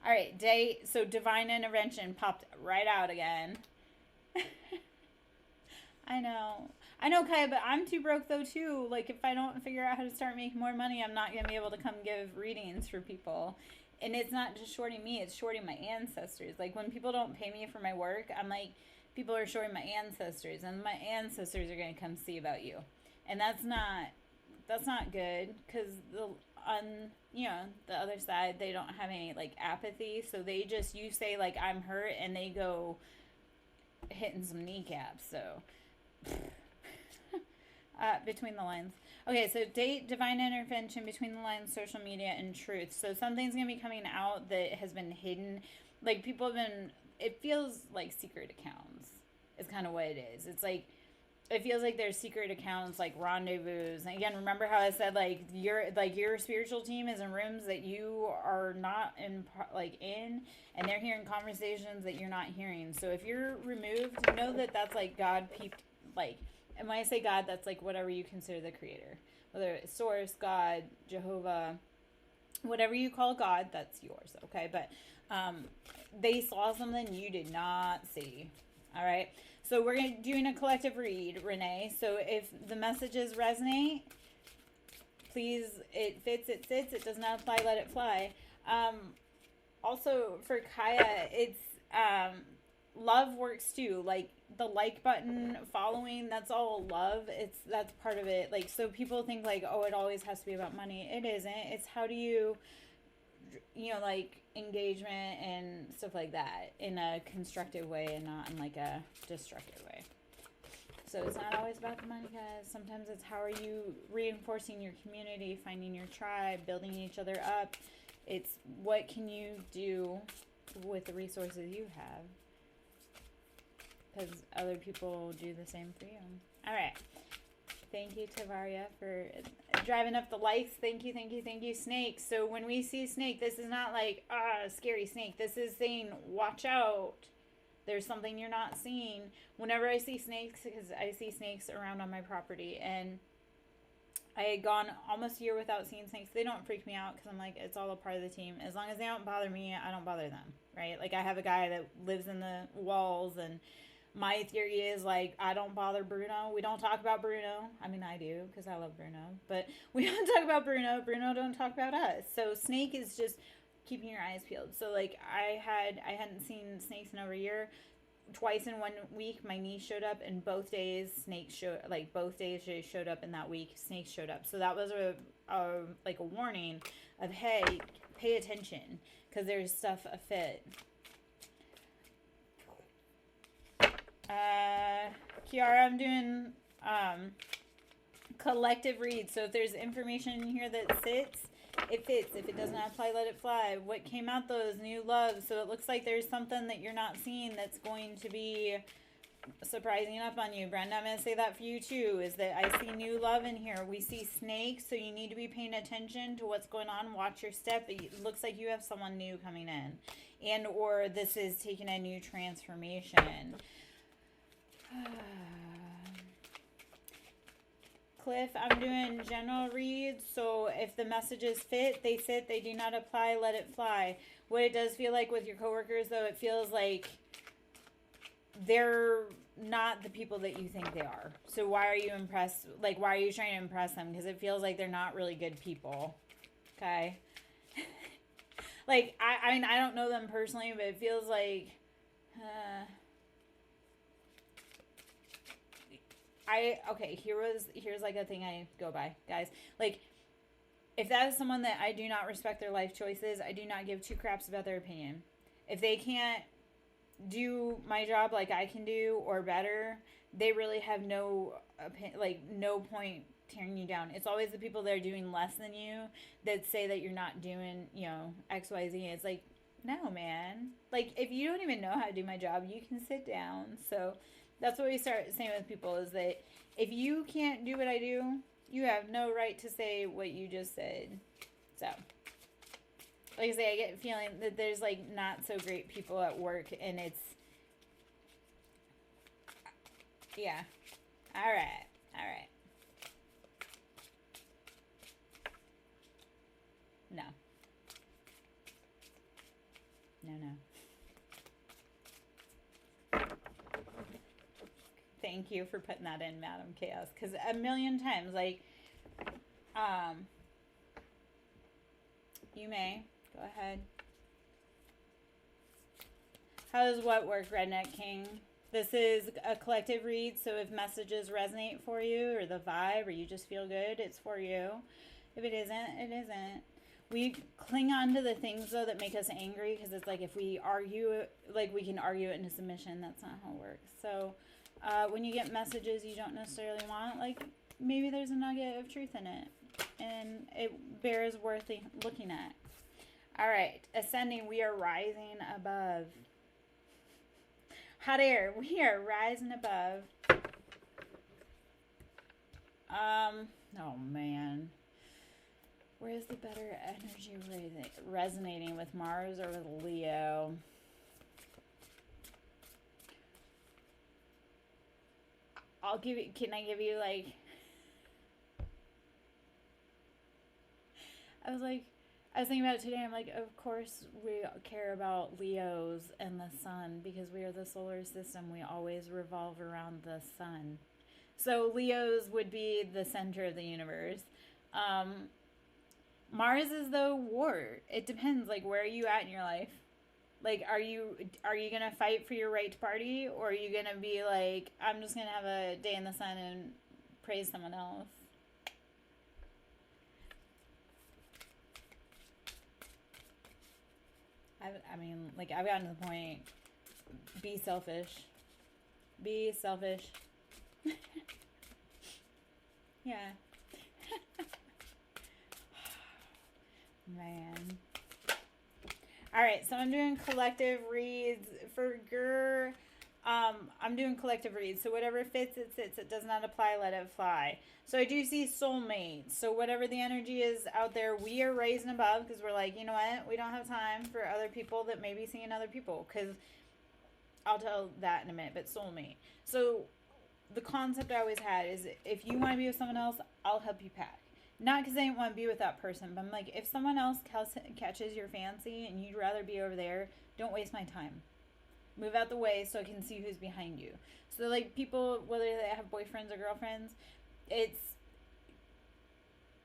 All right, date. So, divine intervention popped right out again. I know, Kaya, but I'm too broke, though, too. Like, if I don't figure out how to start making more money, I'm not going to be able to come give readings for people. and it's not just shorting me, it's shorting my ancestors. Like, when people don't pay me for my work, I'm like, people are shorting my ancestors, and my ancestors are going to come see about you. And that's not good, because on, you know, the other side, they don't have any, like, apathy, so they just, you say, like, I'm hurt, and they go hitting some kneecaps. So between the lines. Okay, so date divine intervention between the lines, social media, and truth. So something's going to be coming out that has been hidden. Like, people have been, it feels like secret accounts is kind of what it is. It's like, it feels like there's secret accounts, like rendezvous. And again, remember how I said, like, your spiritual team is in rooms that you are not in, and they're hearing conversations that you're not hearing. So if you're removed, know that that's like God peeped, like, and when I say God, that's like whatever you consider the creator, whether it's source, God, Jehovah, whatever you call God, that's yours. Okay. But, they saw something you did not see. All right. So we're doing a collective read, Renee. So if the messages resonate, please, it fits, it sits, it does not apply, let it fly. Also for Kaya, it's, love works too. Like, the like button, following, that's all love. That's part of it. Like, so people think like, oh, it always has to be about money. It isn't. It's how do you, you know, like, engagement and stuff like that in a constructive way and not in like a destructive way. So it's not always about the money, guys. Sometimes it's how are you reinforcing your community, finding your tribe, building each other up. It's what can you do with the resources you have, because other will do the same for you. All right. Thank you, Tavaria, for driving up the likes. Thank you, thank you, thank you, snake. So when we see snake, this is not like, scary snake. This is saying, watch out. There's something you're not seeing. Whenever I see snakes, because I see snakes around on my property, and I had gone almost a year without seeing snakes. They don't freak me out because I'm like, it's all a part of the team. As long as they don't bother me, I don't bother them, right? Like, I have a guy that lives in the walls, and my theory is, like, I don't bother Bruno. We don't talk about Bruno. I mean, I do, because I love Bruno. But we don't talk about Bruno. Bruno don't talk about us. So snake is just keeping your eyes peeled. So, like, I hadn't seen snakes in over a year. Twice in 1 week, my niece showed up, and both days they showed up in that week. Snakes showed up. So that was a warning of, hey, pay attention, because there's stuff afoot. Kiara, I'm doing collective read. So if there's information in here that sits, it fits. If it does not apply, let it fly. What came out, those new loves. So it looks like there's something that you're not seeing that's going to be surprising up on you. Brenda, I'm going to say that for you too, is that I see new love in here. We see snakes, so you need to be paying attention to what's going on. Watch your step. It looks like you have someone new coming in, and or this is taking a new transformation. Cliff, I'm doing general reads, so if the messages fit, they sit, they do not apply, let it fly. What it does feel like with your coworkers, though, it feels like they're not the people that you think they are. So why are you impressed? Like, why are you trying to impress them? Because it feels like they're not really good people. Okay? Like, I mean, I don't know them personally, but it feels like... here's like a thing I go by, guys. Like, if that is someone that I do not respect their life choices, I do not give two craps about their opinion. If they can't do my job like I can do or better, they really have no point tearing you down. It's always the people that are doing less than you that say that you're not doing, XYZ. It's like, no, man. Like, if you don't even know how to do my job, you can sit down. So that's what we start saying with people, is that if you can't do what I do, you have no right to say what you just said. So, like I say, I get a feeling that there's, like, not so great people at work, and it's, yeah. All right. No. Thank you for putting that in, Madam Chaos, because a million times, like, you may go ahead. How does what work, Redneck King? This is a collective read, so if messages resonate for you or the vibe or you just feel good, it's for you. If it isn't, it isn't. We cling on to the things, though, that make us angry because it's like if we argue, like we can argue it into submission. That's not how it works. So when you get messages you don't necessarily want, like maybe there's a nugget of truth in it and it bears worth looking at. All right, ascending, we are rising above. Hot air, we are rising above. Oh man. Where is the better energy resonating with Mars or with Leo? I'll give you, can I give you like, I was thinking about it today. I'm like, of course we care about Leos and the sun because we are the solar system. We always revolve around the sun. So Leos would be the center of the universe. Mars is the war. It depends, like, where are you at in your life? Like, are you going to fight for your right to party? Or are you going to be like, I'm just going to have a day in the sun and praise someone else? I mean, like, I've gotten to the point, be selfish. Be selfish. Yeah. Man. Alright, so I'm doing collective reads for Gur. I'm doing collective reads. So whatever fits, it sits. It does not apply, let it fly. So I do see soulmates. So whatever the energy is out there, we are raising above because we're like, you know what? We don't have time for other people that may be seeing other people. Because I'll tell that in a minute, but soulmate. So the concept I always had is if you want to be with someone else, I'll help you pack. Not because I didn't want to be with that person, but I'm like, if someone else catches your fancy and you'd rather be over there, don't waste my time. Move out the way so I can see who's behind you. So, like, people, whether they have boyfriends or girlfriends, it's,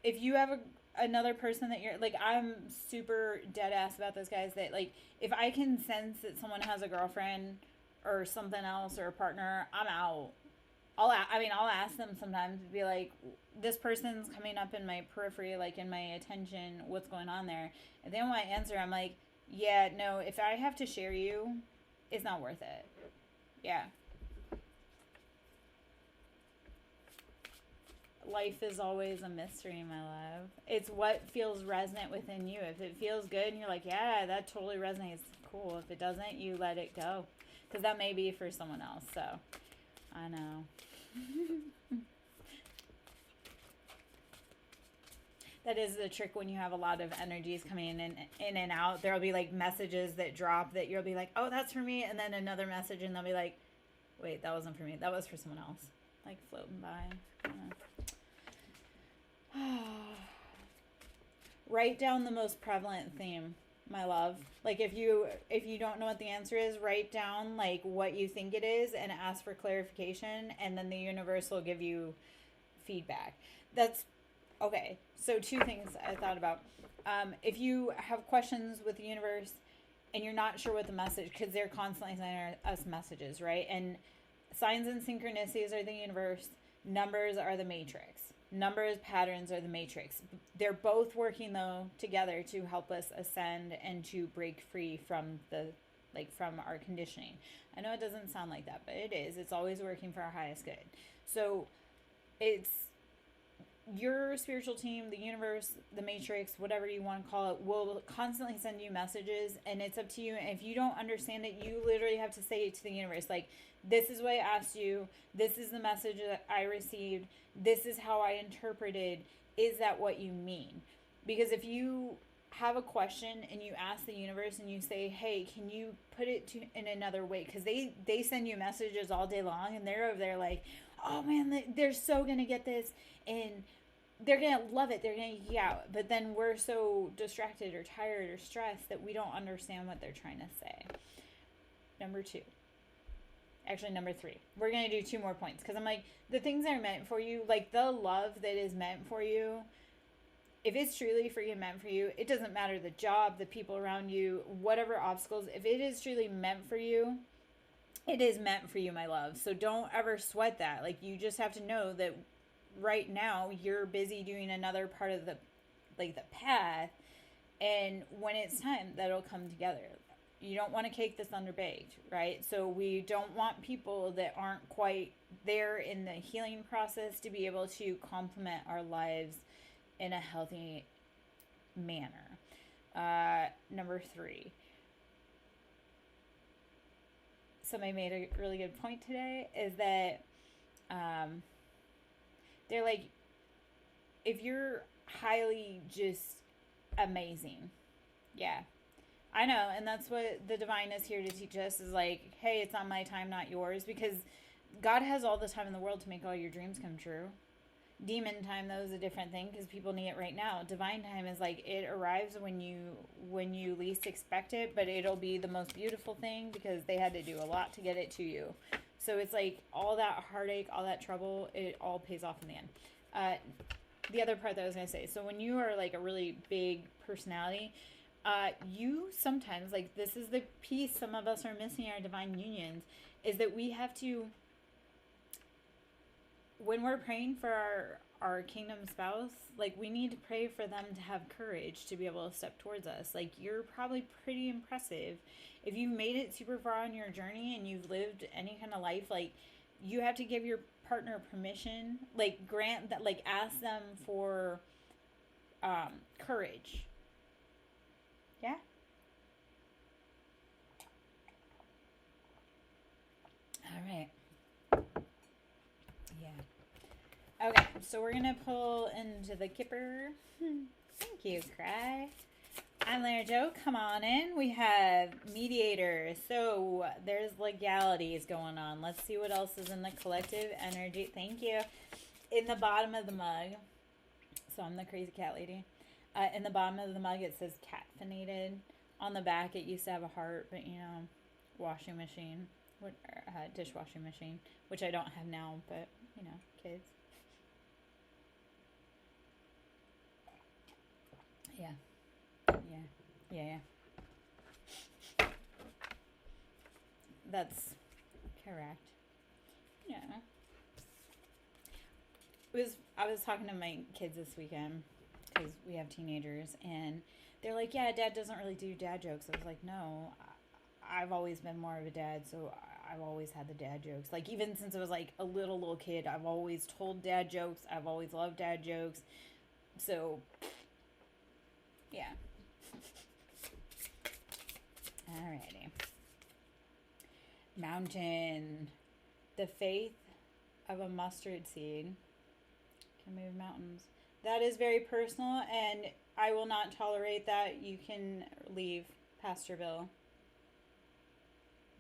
if you have another person that you're, like, I'm super dead ass about those guys that, like, if I can sense that someone has a girlfriend or something else or a partner, I'm out. I'll ask them sometimes to be like, this person's coming up in my periphery, like in my attention, what's going on there? If they don't want to answer, I'm like, yeah, no, if I have to share you, it's not worth it. Yeah. Life is always a mystery, my love. It's what feels resonant within you. If it feels good and you're like, yeah, that totally resonates, cool. If it doesn't, you let it go. Because that may be for someone else, so I know. That is the trick when you have a lot of energies coming in and out. There'll be like messages that drop that you'll be like, oh, that's for me. And then another message and they'll be like, wait, that wasn't for me. That was for someone else. Like floating by. Write down the most prevalent theme, my love. Like if you don't know what the answer is, write down like what you think it is and ask for clarification, and then the universe will give you feedback. That's okay. So two things I thought about. If you have questions with the universe and you're not sure what the message, because they're constantly sending us messages, right? And signs and synchronicities are the universe. Numbers are the matrix. Numbers, patterns are the matrix. They're both working though together to help us ascend and to break free from from our conditioning. I know it doesn't sound like that, but it is. It's always working for our highest good. So it's your spiritual team, the universe, the matrix, whatever you want to call it, will constantly send you messages, and it's up to you. And if you don't understand it, you literally have to say it to the universe, like, this is what I asked you, this is the message that I received, this is how I interpreted, is that what you mean? Because if you have a question and you ask the universe and you say, hey, can you put it in another way? Because they send you messages all day long and they're over there like, oh man, they're so gonna get this and they're gonna love it, they're gonna geek out. But then we're so distracted or tired or stressed that we don't understand what they're trying to say. Number 3. We're gonna do 2 more points because I'm like, the things that are meant for you, like the love that is meant for you, if it's truly for you, meant for you, it doesn't matter the job, the people around you, whatever obstacles, if it is truly meant for you, it is meant for you, my love. So don't ever sweat that. Like, you just have to know that right now you're busy doing another part of the path, and when it's time, that'll come together. You don't want to cake this underbaked, right? So we don't want people that aren't quite there in the healing process to be able to complement our lives in a healthy manner. Number 3. Somebody made a really good point today, is that they're like, if you're highly just amazing, yeah, I know, and that's what the divine is here to teach us, is like, hey, it's on my time, not yours, because God has all the time in the world to make all your dreams come true. Demon time, though, is a different thing, because people need it right now. Divine time is like, it arrives when you least expect it, but it'll be the most beautiful thing, because they had to do a lot to get it to you. So it's like, all that heartache, all that trouble, it all pays off in the end. The other part that I was going to say, so when you are like a really big personality, you sometimes, like, this is the piece some of us are missing in our divine unions, is that we have to, when we're praying for our kingdom spouse, like, we need to pray for them to have courage to be able to step towards us. Like, you're probably pretty impressive. If you've made it super far on your journey and you've lived any kind of life, like, you have to give your partner permission, like, grant that, like, ask them for courage. Yeah. All right. Yeah. Okay, so we're gonna pull into the Kipper. Thank you, Cry. I'm Larry Joe. Come on in. We have mediator. So there's legalities going on. Let's see what else is in the collective energy. Thank you. In the bottom of the mug. So I'm the crazy cat lady. In the bottom of the mug, it says caffeinated. On the back, it used to have a heart, but washing machine, dishwashing machine, which I don't have now, but kids. Yeah. That's correct. Yeah. I was talking to my kids this weekend, because we have teenagers, and they're like, yeah, Dad doesn't really do dad jokes. I was like, no, I've always been more of a dad, so I've always had the dad jokes. Like, even since I was like a little kid, I've always told dad jokes. I've always loved dad jokes. So, yeah. Alrighty. Mountain. The faith of a mustard seed can move mountains. That is very personal, and I will not tolerate that. You can leave, Pastor Bill.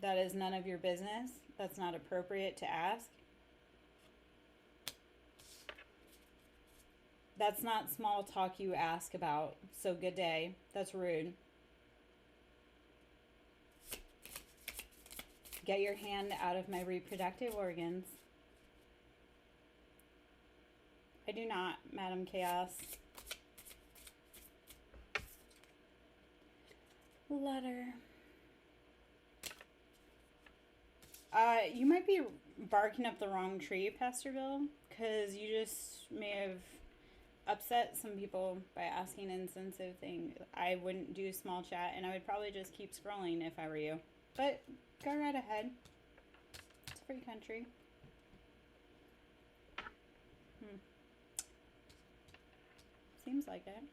That is none of your business. That's not appropriate to ask. That's not small talk you ask about. So good day. That's rude. Get your hand out of my reproductive organs. I do not, Madam Chaos. Letter. You might be barking up the wrong tree, Pastor Bill, because you just may have upset some people by asking insensitive things. I wouldn't do small chat, and I would probably just keep scrolling if I were you. But go right ahead. It's a free country. Seems like it.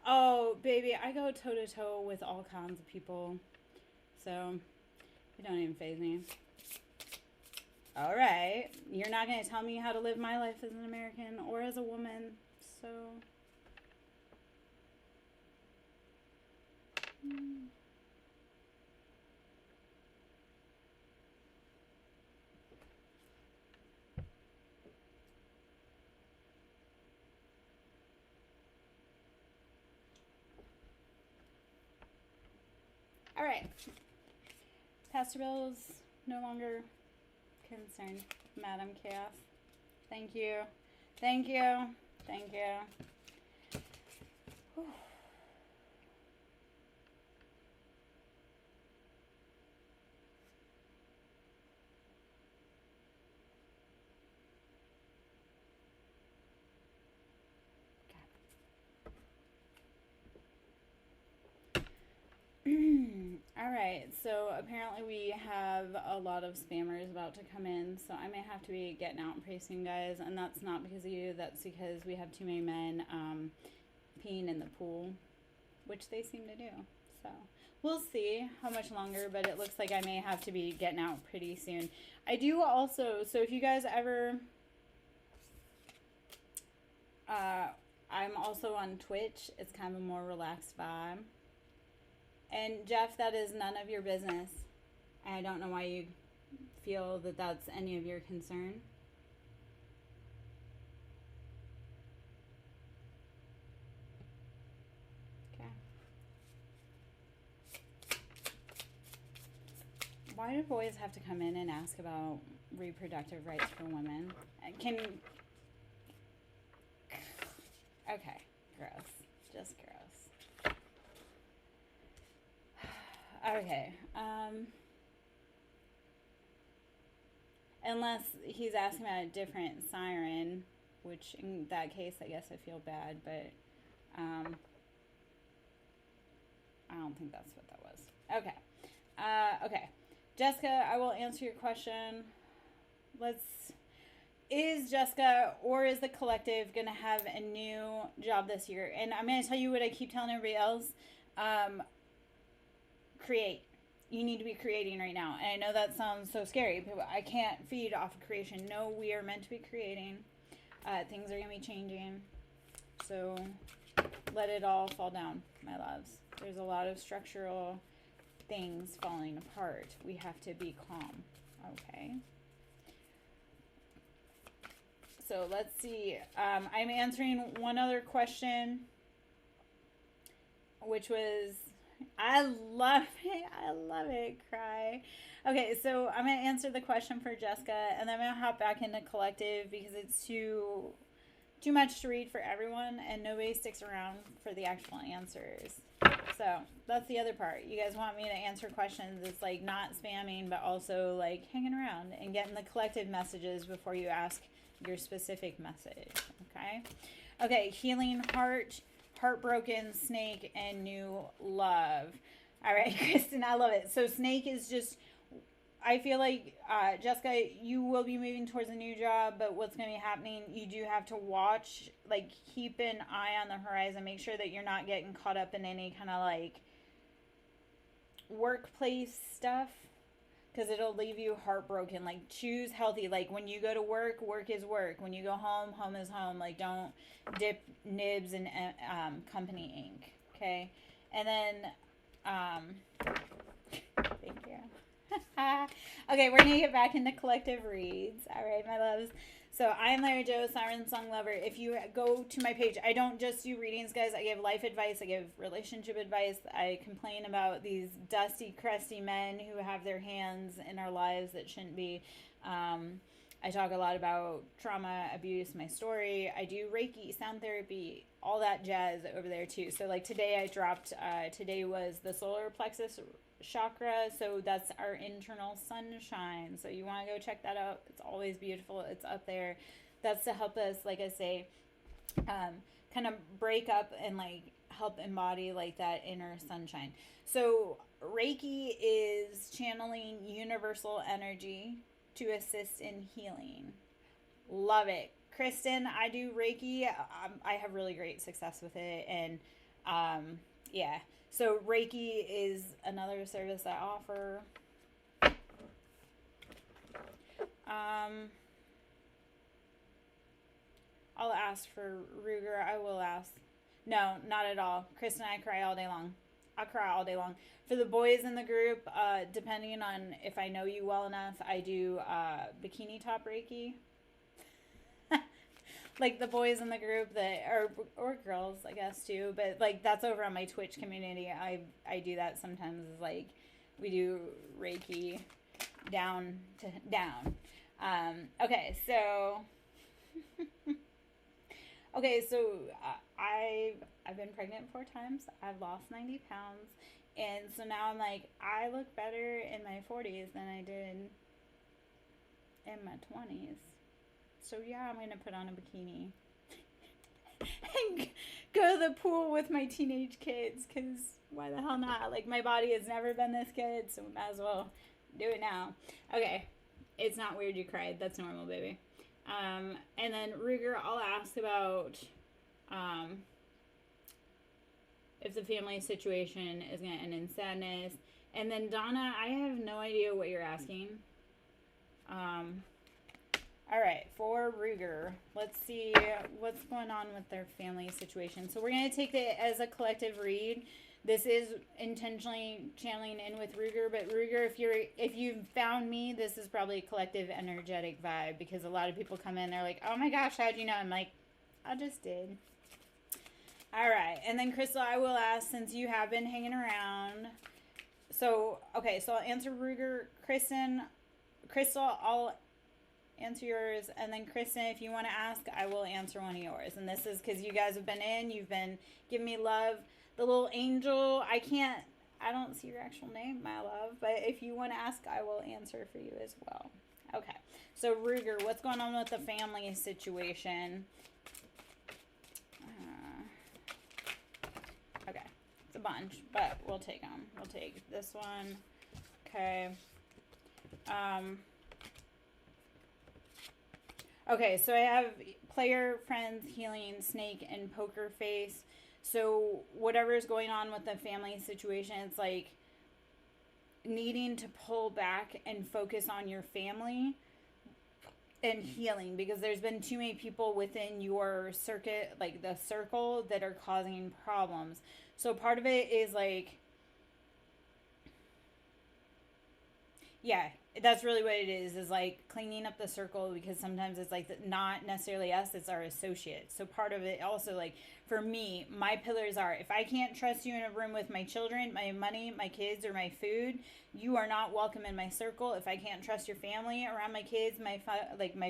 Oh, baby, I go toe-to-toe with all kinds of people. So, it don't even faze me. All right. You're not going to tell me how to live my life as an American or as a woman. So... All right. Pastor Bill's no longer concerned, Madam Chaos. Thank you. Thank you. Thank you. Whew. All right, so apparently we have a lot of spammers about to come in, so I may have to be getting out pretty soon, guys. And that's not because of you, that's because we have too many men peeing in the pool, which they seem to do. So we'll see how much longer, but it looks like I may have to be getting out pretty soon. I do also, so if you guys ever, I'm also on Twitch. It's kind of a more relaxed vibe. And Jeff, that is none of your business. I don't know why you feel that that's any of your concern. Okay. Why do boys have to come in and ask about reproductive rights for women? Can... Okay, gross. Just gross. Okay, unless he's asking about a different siren, which in that case, I guess I feel bad, but, I don't think that's what that was. Okay, okay. Jessica, I will answer your question. Is Jessica or is the collective going to have a new job this year? And I'm going to tell you what I keep telling everybody else. Create. You need to be creating right now. And I know that sounds so scary, but I can't feed off of creation. No, we are meant to be creating. Things are going to be changing. So let it all fall down, my loves. There's a lot of structural things falling apart. We have to be calm. Okay. So let's see. I'm answering one other question, which was... I love it. I love it. Cry. Okay, so I'm going to answer the question for Jessica, and then I'm going to hop back into collective because it's too much to read for everyone, and nobody sticks around for the actual answers. So that's the other part. You guys want me to answer questions. It's like not spamming, but also like hanging around and getting the collective messages before you ask your specific message. Okay? Okay, healing heart. Heartbroken, snake, and new love. All right, Kristen, I love it. So snake is just, I feel like, Jessica, you will be moving towards a new job, but what's going to be happening, you do have to watch, like, keep an eye on the horizon. Make sure that you're not getting caught up in any kind of, like, workplace stuff, because it'll leave you heartbroken. Like, choose healthy. Like, when you go to work, work is work. When you go home, home is home. Like, don't dip nibs in company ink. Okay? And then, thank you. Okay, we're going to get back into collective reads. All right, my loves. So I'm Larry Joe, SirenSong Lover. If you go to my page, I don't just do readings, guys. I give life advice. I give relationship advice. I complain about these dusty, crusty men who have their hands in our lives that shouldn't be. I talk a lot about trauma, abuse, my story. I do Reiki, sound therapy, all that jazz over there too. So like today I dropped, today was the solar plexus chakra, so that's our internal sunshine. So you want to go check that out. It's always beautiful. It's up there. That's to help us, like I say, kind of break up and like help embody like that inner sunshine. So Reiki is channeling universal energy to assist in healing. Love it. Kristen, I do Reiki. I have really great success with it, and yeah. So Reiki is another service I offer. I'll ask for Ruger. I will ask. No, not at all. Kristen and I cry all day long. I cry all day long. For the boys in the group, depending on if I know you well enough, I do bikini top Reiki. Like the boys in the group that or girls, I guess too, but like that's over on my Twitch community. I do that sometimes. Like we do Reiki down to down. Okay, so Okay, so I've been pregnant 4 times. I've lost 90 pounds. And so now I'm like, I look better in my 40s than I did in my 20s. So yeah, I'm going to put on a bikini and go to the pool with my teenage kids, because why the hell not? Like, my body has never been this good, so we might as well do it now. Okay, it's not weird you cried. That's normal, baby. And then Ruger, I'll ask about if the family situation is going to end in sadness. And then Donna, I have no idea what you're asking. All right, for Ruger, let's see what's going on with their family situation. So we're going to take it as a collective read. This is intentionally channeling in with Ruger, but Ruger, if you found me, this is probably a collective energetic vibe, because a lot of people come in, they're like, oh my gosh, how'd you know? I'm like, I just did. All right, and then Crystal, I will ask, since you have been hanging around. So, okay, so I'll answer Ruger. Crystal, I'll answer yours, and then Kristen, if you want to ask, I will answer one of yours. And this is because you guys have been you've been giving me love. The little angel, I don't see your actual name, my love, but if you want to ask, I will answer for you as well. Okay, so Ruger, what's going on with the family situation? Okay, it's a bunch, but we'll take them. We'll take this one. Okay. Okay, so I have player, friends, healing, snake, and poker face. So whatever's going on with the family situation, it's like needing to pull back and focus on your family and healing, because there's been too many people within your circuit, like the circle, that are causing problems. So part of it is like, yeah, that's really what it is like cleaning up the circle, because sometimes it's like not necessarily us, it's our associates. So part of it also, like for me, my pillars are, if I can't trust you in a room with my children, my money, my kids, or my food, you are not welcome in my circle. If I can't trust your family around my kids, my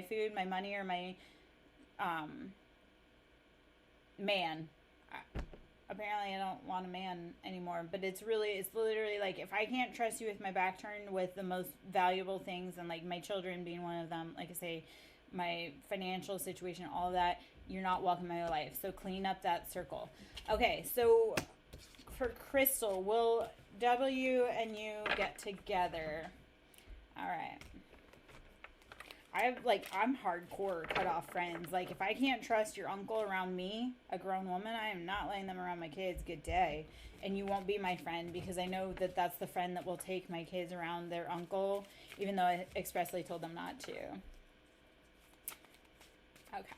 food, my money, or my man, apparently I don't want a man anymore, but it's literally like, if I can't trust you with my back turned with the most valuable things, and like my children being one of them, like I say, my financial situation, all of that, you're not welcome in my life. So clean up that circle. Okay, so for Crystal, will W and you get together? All right. I'm hardcore cut off friends. Like, if I can't trust your uncle around me, a grown woman, I am not letting them around my kids. Good day. And you won't be my friend, because I know that that's the friend that will take my kids around their uncle, even though I expressly told them not to. Okay.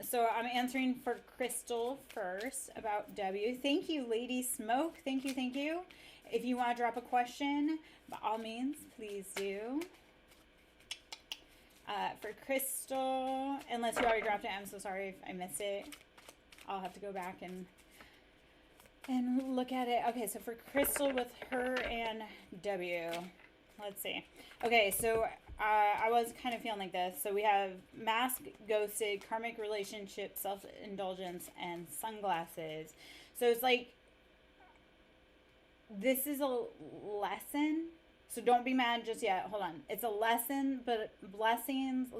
So I'm answering for Crystal first about W. Thank you, Lady Smoke. Thank you, thank you. If you want to drop a question, by all means, please do. For Crystal, unless you already dropped it, I'm so sorry if I missed it. I'll have to go back and look at it. Okay, so for Crystal with her and W, let's see. Okay, so I was kind of feeling like this. So we have mask, ghosted, karmic relationship, self-indulgence, and sunglasses. So it's like, this is a lesson. So don't be mad just yet. Hold on. It's a lesson, but lessons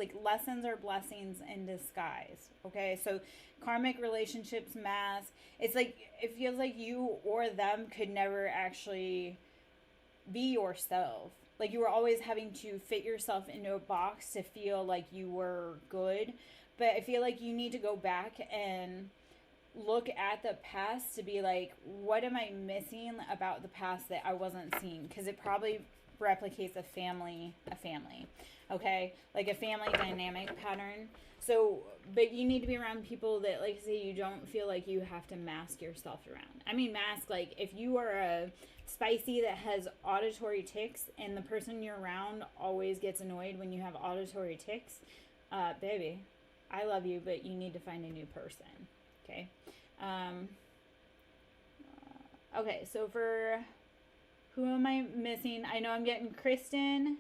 are blessings in disguise. Okay? So karmic relationships, mask. It's like, it feels like you or them could never actually be yourself. Like, you were always having to fit yourself into a box to feel like you were good. But I feel like you need to go back and look at the past to be like, what am I missing about the past that I wasn't seeing? Because it probably replicates a family, okay? Like a family dynamic pattern. So, but you need to be around people that, like I say, you don't feel like you have to mask yourself around. I mean, mask, like, if you are a spicy that has auditory tics and the person you're around always gets annoyed when you have auditory tics, baby, I love you, but you need to find a new person, okay? Okay, so for who am I missing? I know I'm getting Kristen,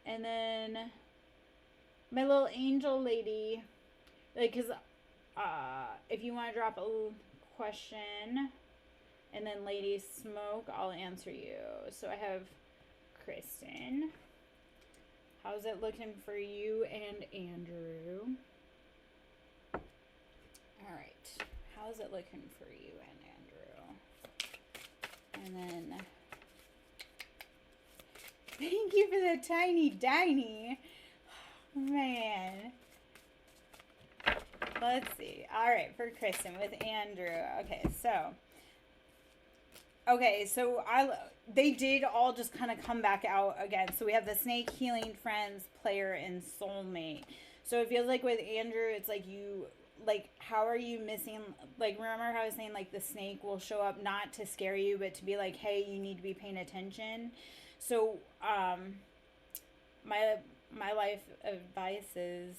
and then my little angel lady. like, because if you want to drop a question and then Lady Smoke, I'll answer you. So I have Kristen. How's it looking for you and Andrew? All right. How's it looking for you and Andrew? And then, thank you for the tiny diny. Man. Let's see. All right, for Kristen with Andrew. Okay, so they did all just kind of come back out again. So we have the snake, healing, friends, player, and soulmate. So it feels like with Andrew, it's like how are you missing, like, remember how I was saying, like, the snake will show up not to scare you, but to be like, hey, you need to be paying attention. So, my life advice is,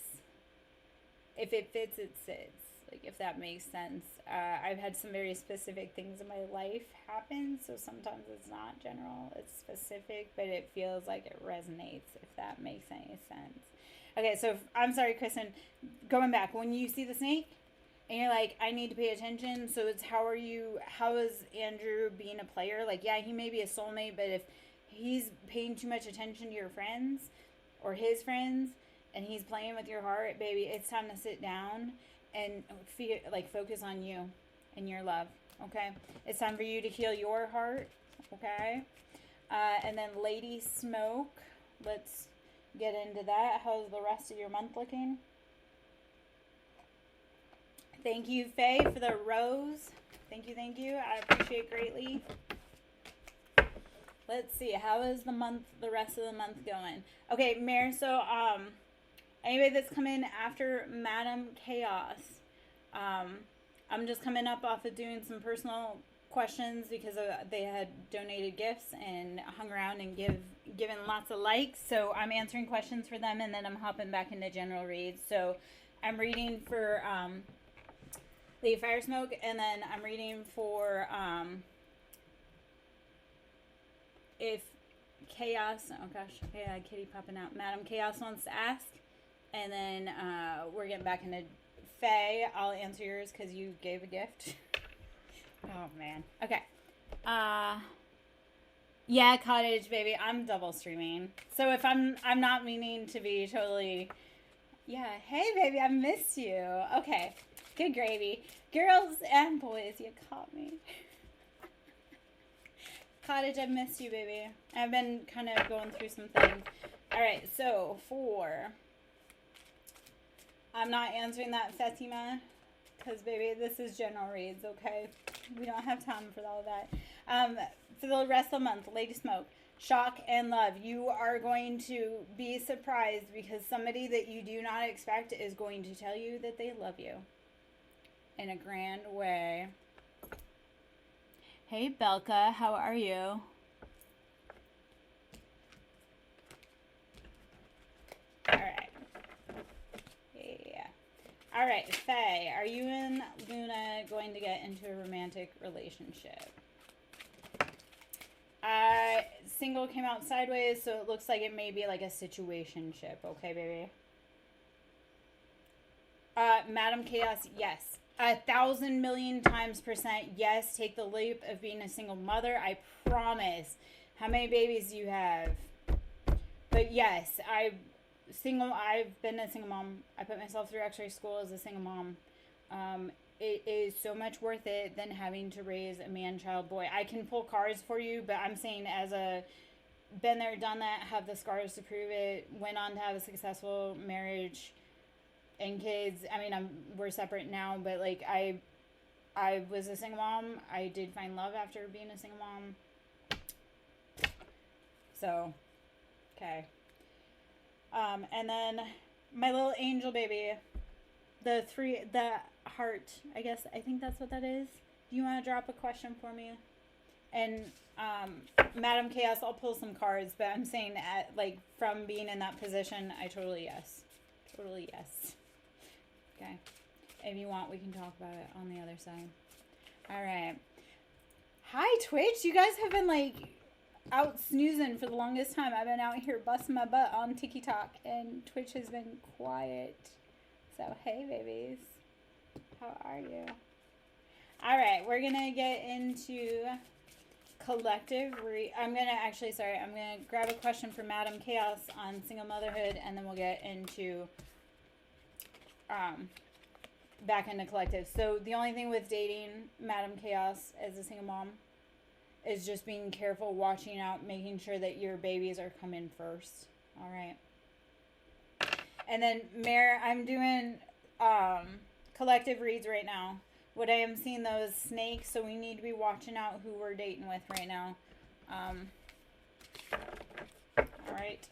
if it fits, it sits. Like, if that makes sense. I've had some very specific things in my life happen, so sometimes it's not general, it's specific, but it feels like it resonates, if that makes any sense. Okay, so I'm sorry, Kristen, going back, when you see the snake, and you're like, I need to pay attention, so it's how is Andrew being a player? Like, yeah, he may be a soulmate, but if he's paying too much attention to your friends, or his friends, and he's playing with your heart, baby, it's time to sit down and focus on you and your love, okay? It's time for you to heal your heart, okay? And then Lady Smoke, let's get into that. How's the rest of your month looking? Thank you, Faye, for the rose. Thank you. I appreciate greatly. Let's see. How is the rest of the month going? Okay, Mare, so, anybody that's come in after Madam Chaos, I'm just coming up off of doing some personal questions because they had donated gifts and hung around and given lots of likes. So I'm answering questions for them, and then I'm hopping back into general reads. So I'm reading for Lady Fire Smoke, and then I'm reading for if Chaos, oh gosh, yeah, kitty popping out. Madam Chaos wants to ask, and then we're getting back into Faye. I'll answer yours because you gave a gift. Oh man. Okay. Yeah, Cottage baby. I'm double streaming. So if I'm not meaning to be totally. Yeah. Hey baby, I missed you. Okay. Good gravy. Girls and boys, you caught me. Cottage, I missed you, baby. I've been kind of going through some things. All right, so I'm not answering that, Fatima, because, baby, this is general reads, okay? We don't have time for all of that. For the rest of the month, Lady Smoke, shock and love. You are going to be surprised because somebody that you do not expect is going to tell you that they love you in a grand way. Hey, Belka, how are you? All right. Yeah. All right, Faye, are you and Luna going to get into a romantic relationship? Single came out sideways, so it looks like it may be like a situationship. Okay, baby? Madam Chaos, yes. 1,000,000,000 times % yes. Take the leap of being a single mother. I promise. How many babies do you have? But yes, I've been a single mom. I put myself through X-ray school as a single mom. It is so much worth it than having to raise a man-child boy. I can pull cards for you, but I'm saying as a been there, done that, have the scars to prove it, went on to have a successful marriage and kids. I mean, we're separate now, but like I was a single mom. I did find love after being a single mom. So, okay. And then my little angel baby, the heart, I guess, I think that's what that is. Do you want to drop a question for me? And Madam Chaos, I'll pull some cards, but I'm saying from being in that position, I totally yes. Totally yes. Okay. If you want, we can talk about it on the other side. All right. Hi, Twitch. You guys have been out snoozing for the longest time. I've been out here busting my butt on TikTok, and Twitch has been quiet. So, hey, babies. How are you? All right, we're going to get into collective I'm going to grab a question from Madam Chaos on single motherhood, and then we'll get into back into collective. So the only thing with dating Madam Chaos as a single mom is just being careful, watching out, making sure that your babies are coming first. All right. And then Mare, I'm doing collective reads right now. What I am seeing though is snakes, so we need to be watching out who we're dating with right now. All right.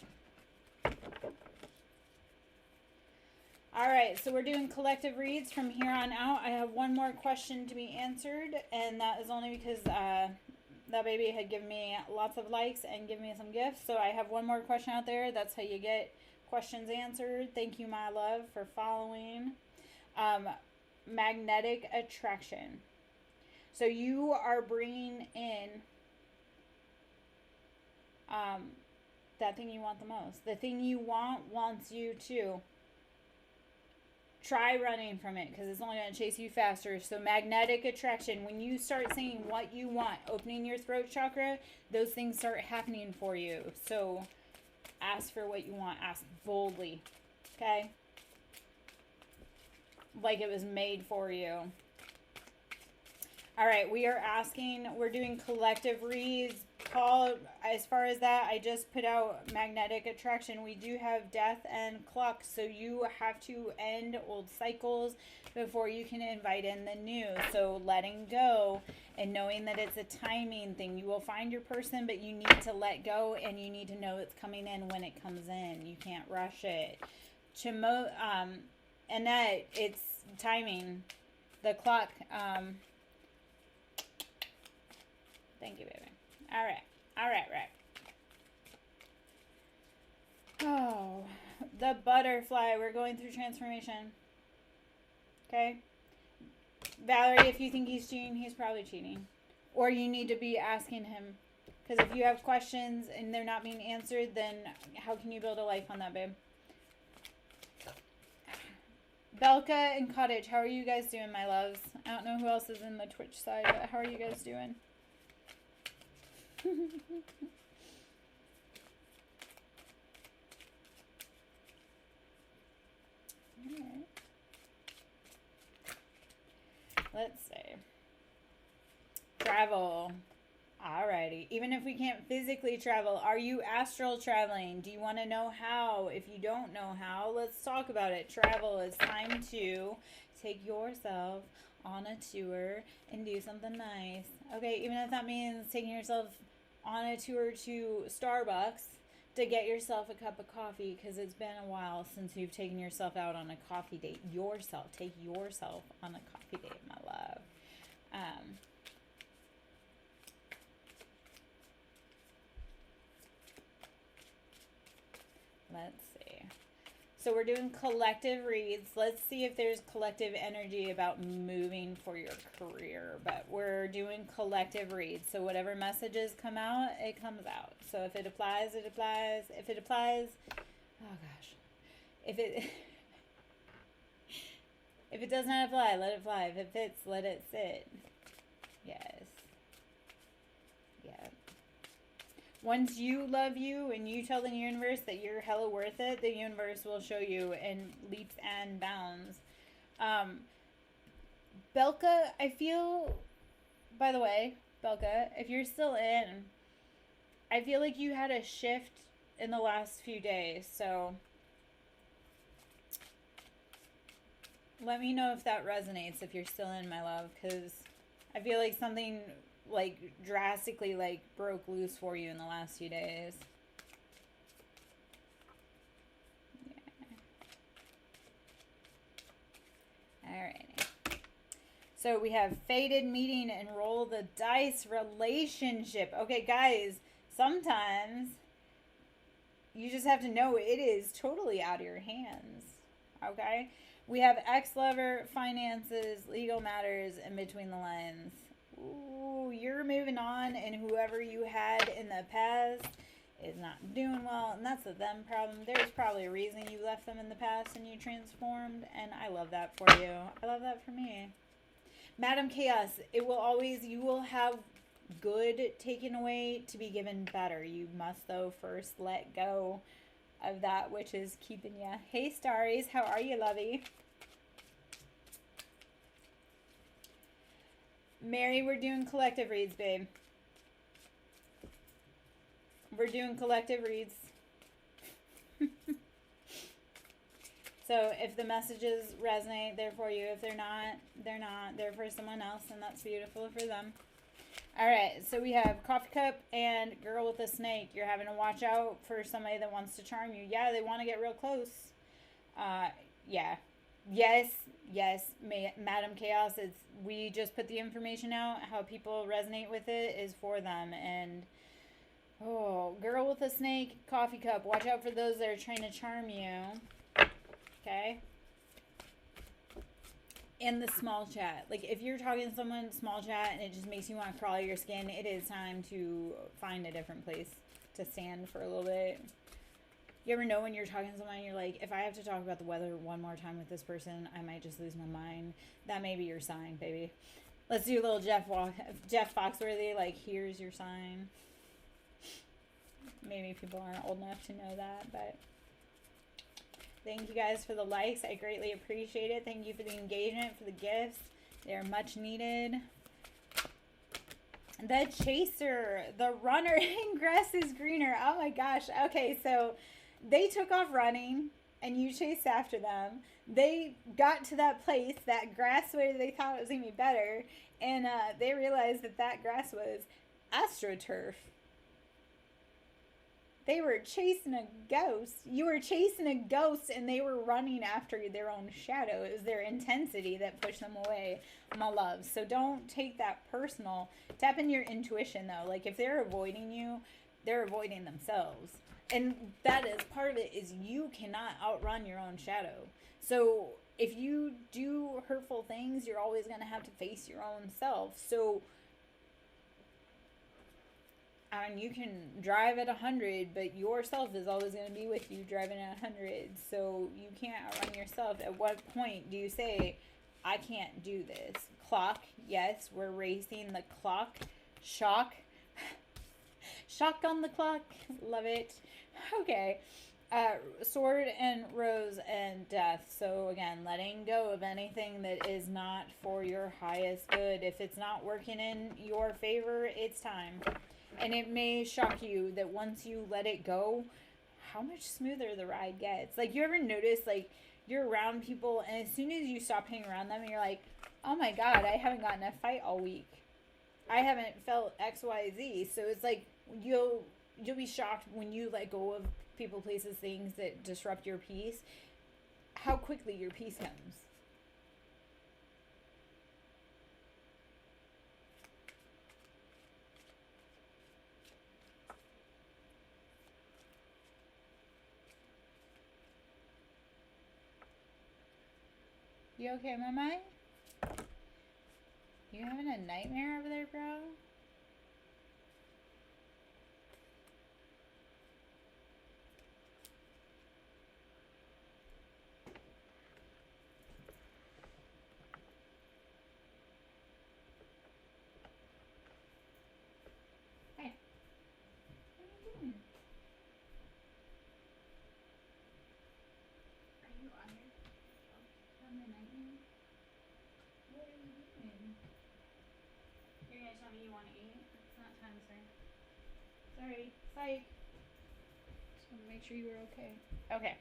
All right, so we're doing collective reads from here on out. I have one more question to be answered, and that is only because that baby had given me lots of likes and given me some gifts. So I have one more question out there. That's how you get questions answered. Thank you, my love, for following. Magnetic attraction. So you are bringing in that thing you want the most. The thing you want wants you too. Try running from it because it's only going to chase you faster. So magnetic attraction, when you start saying what you want, opening your throat chakra, those things start happening for you. So ask for what you want. Ask boldly. Okay? Like it was made for you. All right, we're doing collective reads. Paul, as far as that, I just put out magnetic attraction. We do have death and clock, so you have to end old cycles before you can invite in the new. So letting go and knowing that it's a timing thing. You will find your person, but you need to let go and you need to know it's coming in when it comes in. You can't rush it. Annette, it's timing. The clock. Thank you, baby. All right. Oh, the butterfly. We're going through transformation. Okay? Valerie, if you think he's cheating, he's probably cheating. Or you need to be asking him. Because if you have questions and they're not being answered, then how can you build a life on that, babe? Belka and Cottage, how are you guys doing, my loves? I don't know who else is in the Twitch side, but how are you guys doing? Alright. Let's see. Travel. Alrighty. Even if we can't physically travel, are you astral traveling? Do you want to know how? If you don't know how, let's talk about it. Travel is time to take yourself on a tour and do something nice. Okay, even if that means taking yourself on a tour to Starbucks to get yourself a cup of coffee, because it's been a while since you've taken yourself out on a coffee date. Take yourself on a coffee date, my love. Let's see. So we're doing collective reads. Let's see if there's collective energy about moving for your career. But we're doing collective reads. So whatever messages come out, it comes out. So if it applies, it applies. If it applies, oh gosh. If it does not apply, let it fly. If it fits, let it sit. Yes. Yeah. Once you love you and you tell the universe that you're hella worth it, the universe will show you in leaps and bounds. Belka, I feel, by the way, Belka, if you're still in, I feel like you had a shift in the last few days. So let me know if that resonates, if you're still in, my love, because I feel like something like drastically like broke loose for you in the last few days. Yeah. Alrighty. So we have fated meeting and roll the dice relationship. Okay, guys, sometimes you just have to know it is totally out of your hands. Okay? We have ex-lover, finances, legal matters, and between the lines. Ooh, you're moving on, and whoever you had in the past is not doing well, and that's a them problem. There's probably a reason you left them in the past and you transformed, and I love that for you. I love that for me. Madam Chaos, it will always, you will have good taken away to be given better. You must, though, first let go of that which is keeping you. Hey, Starries, how are you, lovey? Mary, we're doing collective reads, babe. We're doing collective reads. So if the messages resonate, they're for you. If they're not, they're not. They're for someone else, and that's beautiful for them. All right, so we have Coffee Cup and Girl with a Snake. You're having to watch out for somebody that wants to charm you. Yeah, they want to get real close. Yeah. Yes, Madam Chaos. We just put the information out. How people resonate with it is for them. And, oh, Girl with a Snake, Coffee Cup. Watch out for those that are trying to charm you. Okay? And the small chat. Like, if you're talking to someone, small chat, and it just makes you want to crawl your skin, it is time to find a different place to stand for a little bit. You ever know when you're talking to someone and you're like, if I have to talk about the weather one more time with this person, I might just lose my mind. That may be your sign, baby. Let's do a little Jeff Foxworthy, like, here's your sign. Maybe people aren't old enough to know that, but... Thank you guys for the likes. I greatly appreciate it. Thank you for the engagement, for the gifts. They're much needed. The chaser, the runner in grass is greener. Oh my gosh. Okay, so they took off running and you chased after them. They got to that place, that grass where they thought it was going to be better, and they realized that that grass was AstroTurf. They were chasing a ghost. You were chasing a ghost, and they were running after their own shadow. It was their intensity that pushed them away, my love. So don't take that personal. Tap into your intuition, though. Like, if they're avoiding you, they're avoiding themselves. And that is part of it, is you cannot outrun your own shadow. So if you do hurtful things, you're always going to have to face your own self. So... and you can drive at 100, but yourself is always going to be with you driving at 100. So you can't outrun yourself. At what point do you say, I can't do this? Clock, yes, we're racing the clock. Shock. Shock on the clock. Love it. Okay. Sword and rose and death. So again, letting go of anything that is not for your highest good. If it's not working in your favor, it's time. And it may shock you that once you let it go, how much smoother the ride gets. Like, you ever notice, like, you're around people, and as soon as you stop hanging around them, you're like, oh my God, I haven't gotten a fight all week. I haven't felt X, Y, Z. So it's like, you'll be shocked when you let go of people, places, things that disrupt your peace, how quickly your peace comes. You okay, Mama? You having a nightmare over there, bro? Hey. What are you doing? Are you on your on the nightmare? What are you doing? You're gonna tell me you want to eat? It's not time, sir. Sorry. Psych. Just want to make sure you were okay. Okay.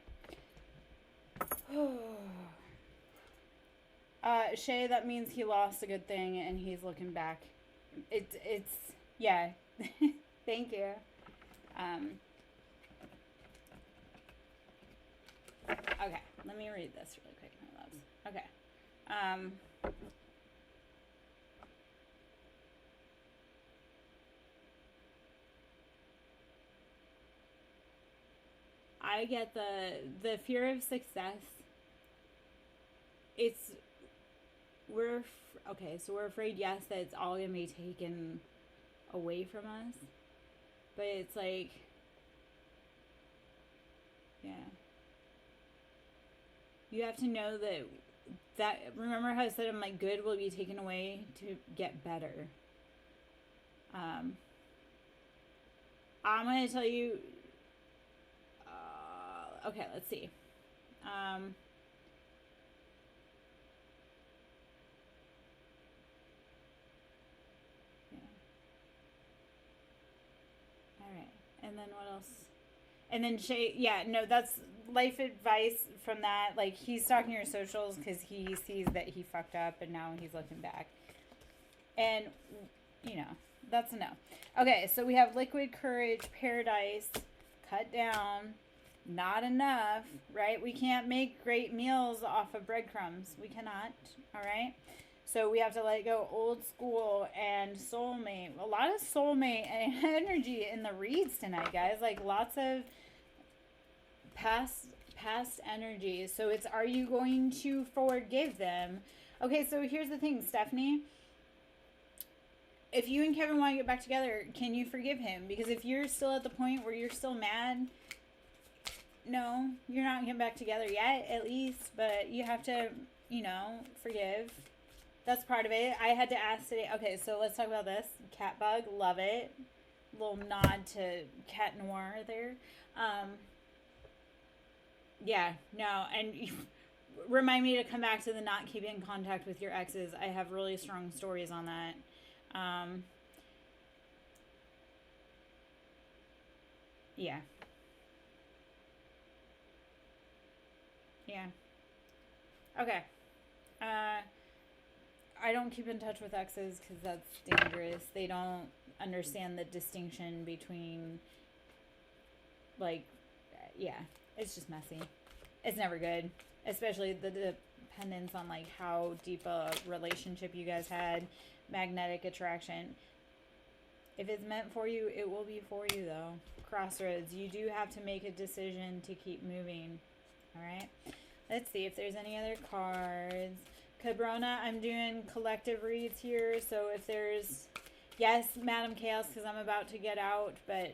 Shay, that means he lost a good thing and he's looking back. It's yeah. Thank you. Okay, let me read this really quick, my loves. Okay. I get the fear of success. We're afraid, yes, that it's all gonna be taken away from us, but it's like, Yeah. You have to know that remember how I said, I'm like, good will be taken away to get better. I'm going to tell you, okay, let's see. Yeah. All right. And then what else? And then Shay, yeah, no, that's life advice from that. Like, he's stalking your socials because he sees that he fucked up and now he's looking back. And, you know, that's a no. Okay, so we have liquid courage, paradise, cut down, not enough, right? We can't make great meals off of breadcrumbs. We cannot, all right? So we have to let go old school and soulmate. A lot of soulmate energy in the reads tonight, guys. Like, lots of past energy. So it's, are you going to forgive them? Okay, so here's the thing, Stephanie. If you and Kevin want to get back together, can you forgive him? Because if you're still at the point where you're still mad, no, you're not getting back together yet, at least. But you have to, you know, forgive. That's part of it. I had to ask today. Okay, so let's talk about this. Cat bug, love it. Little nod to Cat Noir there. Yeah, no, and remind me to come back to the not keeping contact with your exes. I have really strong stories on that. Yeah. Yeah. Okay. I don't keep in touch with exes because that's dangerous. They don't understand the distinction between, like, yeah, it's just messy. It's never good, especially the dependence on, like, how deep a relationship you guys had, magnetic attraction. If it's meant for you, it will be for you, though. Crossroads. You do have to make a decision to keep moving. All right? Let's see if there's any other cards. Cabrona, I'm doing collective reads here, so if there's, yes, Madam Chaos, because I'm about to get out, but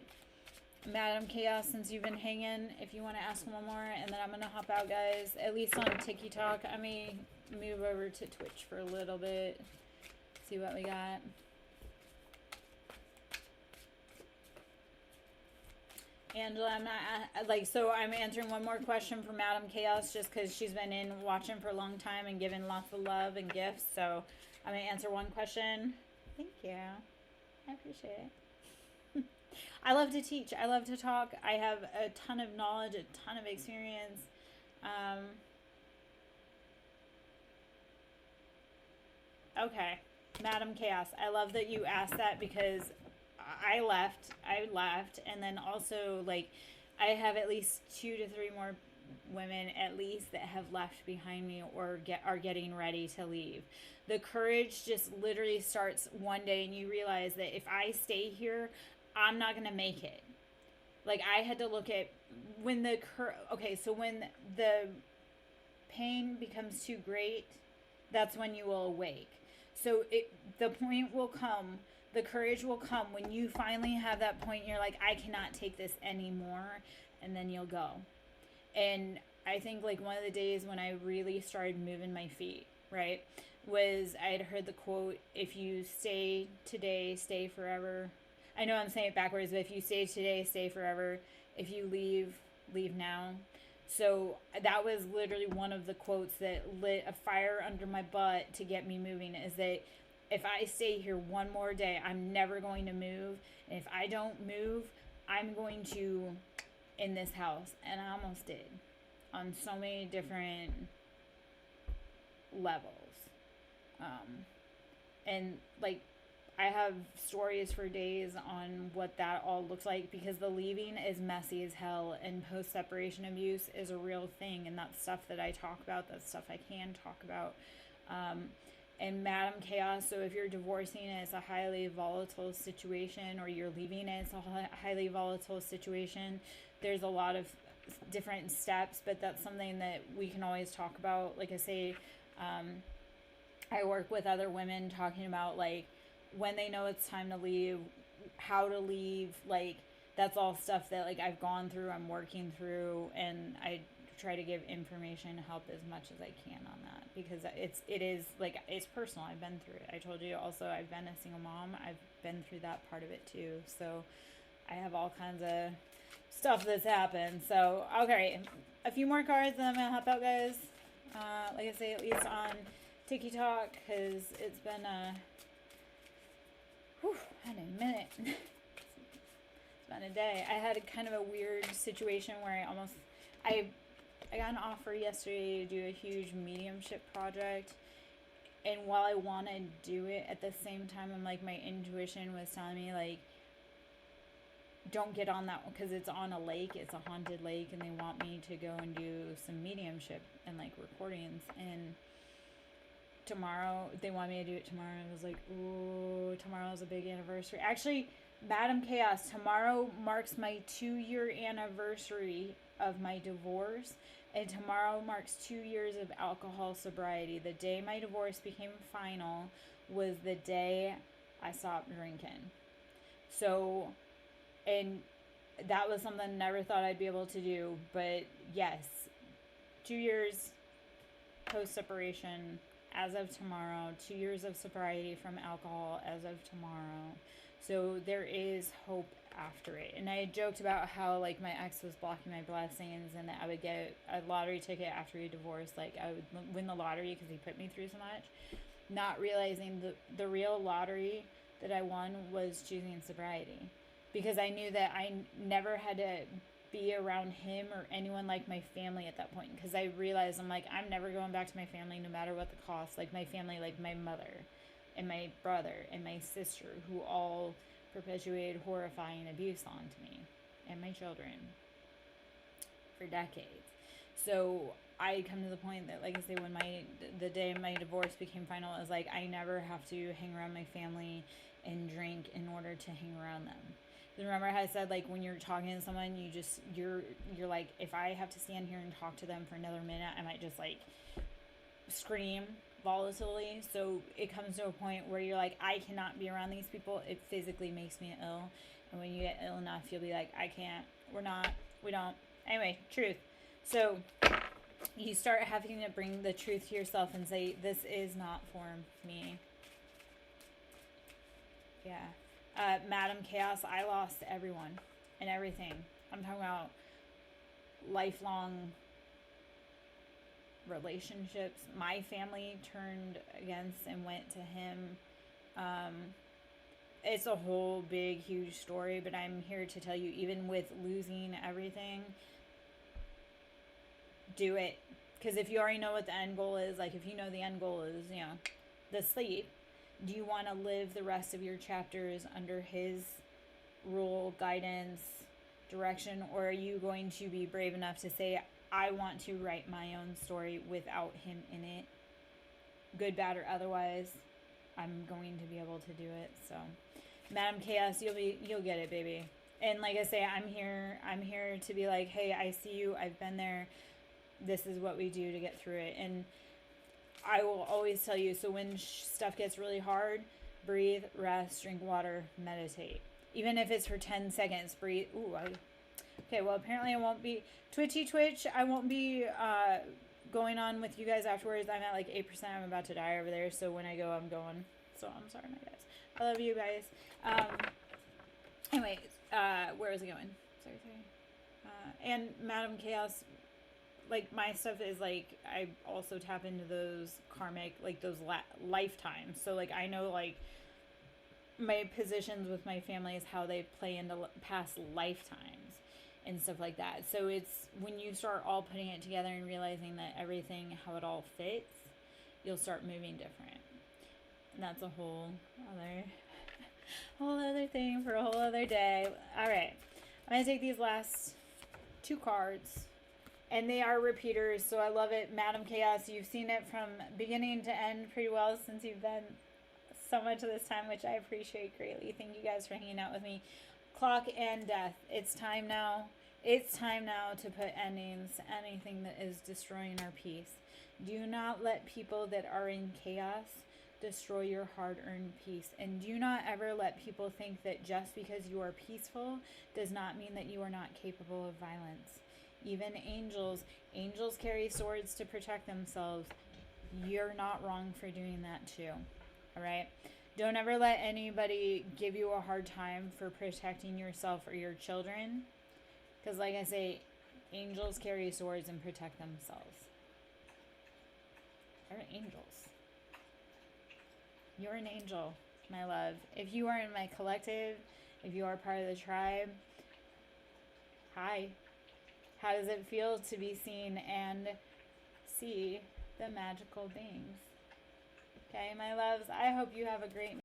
Madam Chaos, since you've been hanging, if you want to ask one more, and then I'm going to hop out, guys, at least on TikTok. I may move over to Twitch for a little bit, see what we got. Angela, I'm not, like, so I'm answering one more question for Madam Chaos just because she's been in watching for a long time and giving lots of love and gifts. So I'm going to answer one question. Thank you. I appreciate it. I love to teach. I love to talk. I have a ton of knowledge, a ton of experience. Okay. Madam Chaos, I love that you asked that because I left, and then also, like, I have at least 2 to 3 more women at least that have left behind me or are getting ready to leave. The courage just literally starts one day, and you realize that if I stay here, I'm not gonna make it. Like, I had to look at when when the pain becomes too great, that's when you will awake. So the point will come. The courage will come when you finally have that point. You're like, I cannot take this anymore, and then you'll go. And I think, like, one of the days when I really started moving my feet, right, was I had heard the quote, if you stay today, stay forever. I know I'm saying it backwards, but if you stay today, stay forever. If you leave, leave now. So that was literally one of the quotes that lit a fire under my butt to get me moving, is that if I stay here one more day, I'm never going to move. And if I don't move, I'm going to in this house. And I almost did on so many different levels. And, like, I have stories for days on what that all looks like, because the leaving is messy as hell, and post-separation abuse is a real thing, and that's stuff that I talk about. That's stuff I can talk about. And Madam Chaos, so if you're divorcing and it's a highly volatile situation, or you're leaving and it's a highly volatile situation, there's a lot of different steps, but that's something that we can always talk about. Like I say, I work with other women talking about, like, when they know it's time to leave, how to leave. Like, that's all stuff that like I've gone through, I'm working through, and I try to give information, help as much as I can on that, because it is like, it's personal. I've been through it. I told you also, I've been a single mom. I've been through that part of it too. So I have all kinds of stuff that's happened. So okay, a few more cards, and then I'm gonna hop out, guys. Like I say, at least on TikTok, because it's been had a minute. It's been a day. I had a kind of a weird situation where I got an offer yesterday to do a huge mediumship project, and while I want to do it, at the same time, I'm like, my intuition was telling me like, don't get on that one, because it's on a lake. It's a haunted lake, and they want me to go and do some mediumship and like recordings. And tomorrow, they want me to do it tomorrow. And I was like, ooh, tomorrow's a big anniversary. Actually, Madam Chaos, tomorrow marks my 2-year anniversary of my divorce, and tomorrow marks 2 years of alcohol sobriety. The day my divorce became final was the day I stopped drinking. So, and that was something I never thought I'd be able to do, but yes, 2 years post-separation as of tomorrow, 2 years of sobriety from alcohol as of tomorrow. So there is hope after it. And I had joked about how like my ex was blocking my blessings, and that I would get a lottery ticket after we divorced. Like I would win the lottery because he put me through so much, not realizing the real lottery that I won was choosing sobriety, because I knew that I never had to be around him or anyone like my family at that point, because I realized, I'm like, I'm never going back to my family no matter what the cost. Like my family, like my mother and my brother and my sister, who all perpetuated horrifying abuse onto me and my children for decades. So I come to the point that, like I say, when the day my divorce became final, it was like, I never have to hang around my family and drink in order to hang around them. Remember how I said, like, when you're talking to someone, you're like, if I have to stand here and talk to them for another minute, I might just like scream volatilely. So it comes to a point where you're like, I cannot be around these people. It physically makes me ill. And when you get ill enough, you'll be like, I can't, we don't. Anyway, truth. So you start having to bring the truth to yourself and say, this is not for me. Yeah. Madam Chaos, I lost everyone and everything. I'm talking about lifelong relationships. My family turned against and went to him. It's a whole big, huge story, but I'm here to tell you, even with losing everything, do it. Because if you already know what the end goal is, like if you know the end goal is, you know, the sleep, do you want to live the rest of your chapters under his rule, guidance, direction, or are you going to be brave enough to say, I want to write my own story without him in it? Good, bad, or otherwise, I'm going to be able to do it. So, Madam Chaos, you'll get it, baby. And like I say, I'm here to be like, hey, I see you. I've been there. This is what we do to get through it. And I will always tell you, so when stuff gets really hard, breathe, rest, drink water, meditate. Even if it's for 10 seconds, breathe. Okay, well, apparently I won't be, Twitch, I won't be going on with you guys afterwards. I'm at like 8%. I'm about to die over there, so when I go, I'm going. So I'm sorry, my guys. I love you guys. Anyways, where is it going? Sorry. And Madam Chaos, like, my stuff is, like, I also tap into those karmic, like, those lifetimes. So, like, I know, like, my positions with my family is how they play into past lifetimes and stuff like that. So it's when you start all putting it together and realizing that everything, how it all fits, you'll start moving different. And that's a whole other thing for a whole other day. All right. I'm going to take these last 2 cards. And they are repeaters, so I love it. Madam Chaos, you've seen it from beginning to end pretty well since you've been so much of this time, which I appreciate greatly. Thank you guys for hanging out with me. Clock and death. It's time now. It's time now to put endings to anything that is destroying our peace. Do not let people that are in chaos destroy your hard-earned peace. And do not ever let people think that just because you are peaceful does not mean that you are not capable of violence. Even angels carry swords to protect themselves. You're not wrong for doing that too. All right? Don't ever let anybody give you a hard time for protecting yourself or your children. Because like I say, angels carry swords and protect themselves. They're angels. You're an angel, my love. If you are in my collective, if you are part of the tribe, hi. How does it feel to be seen and see the magical beings? Okay, my loves, I hope you have a great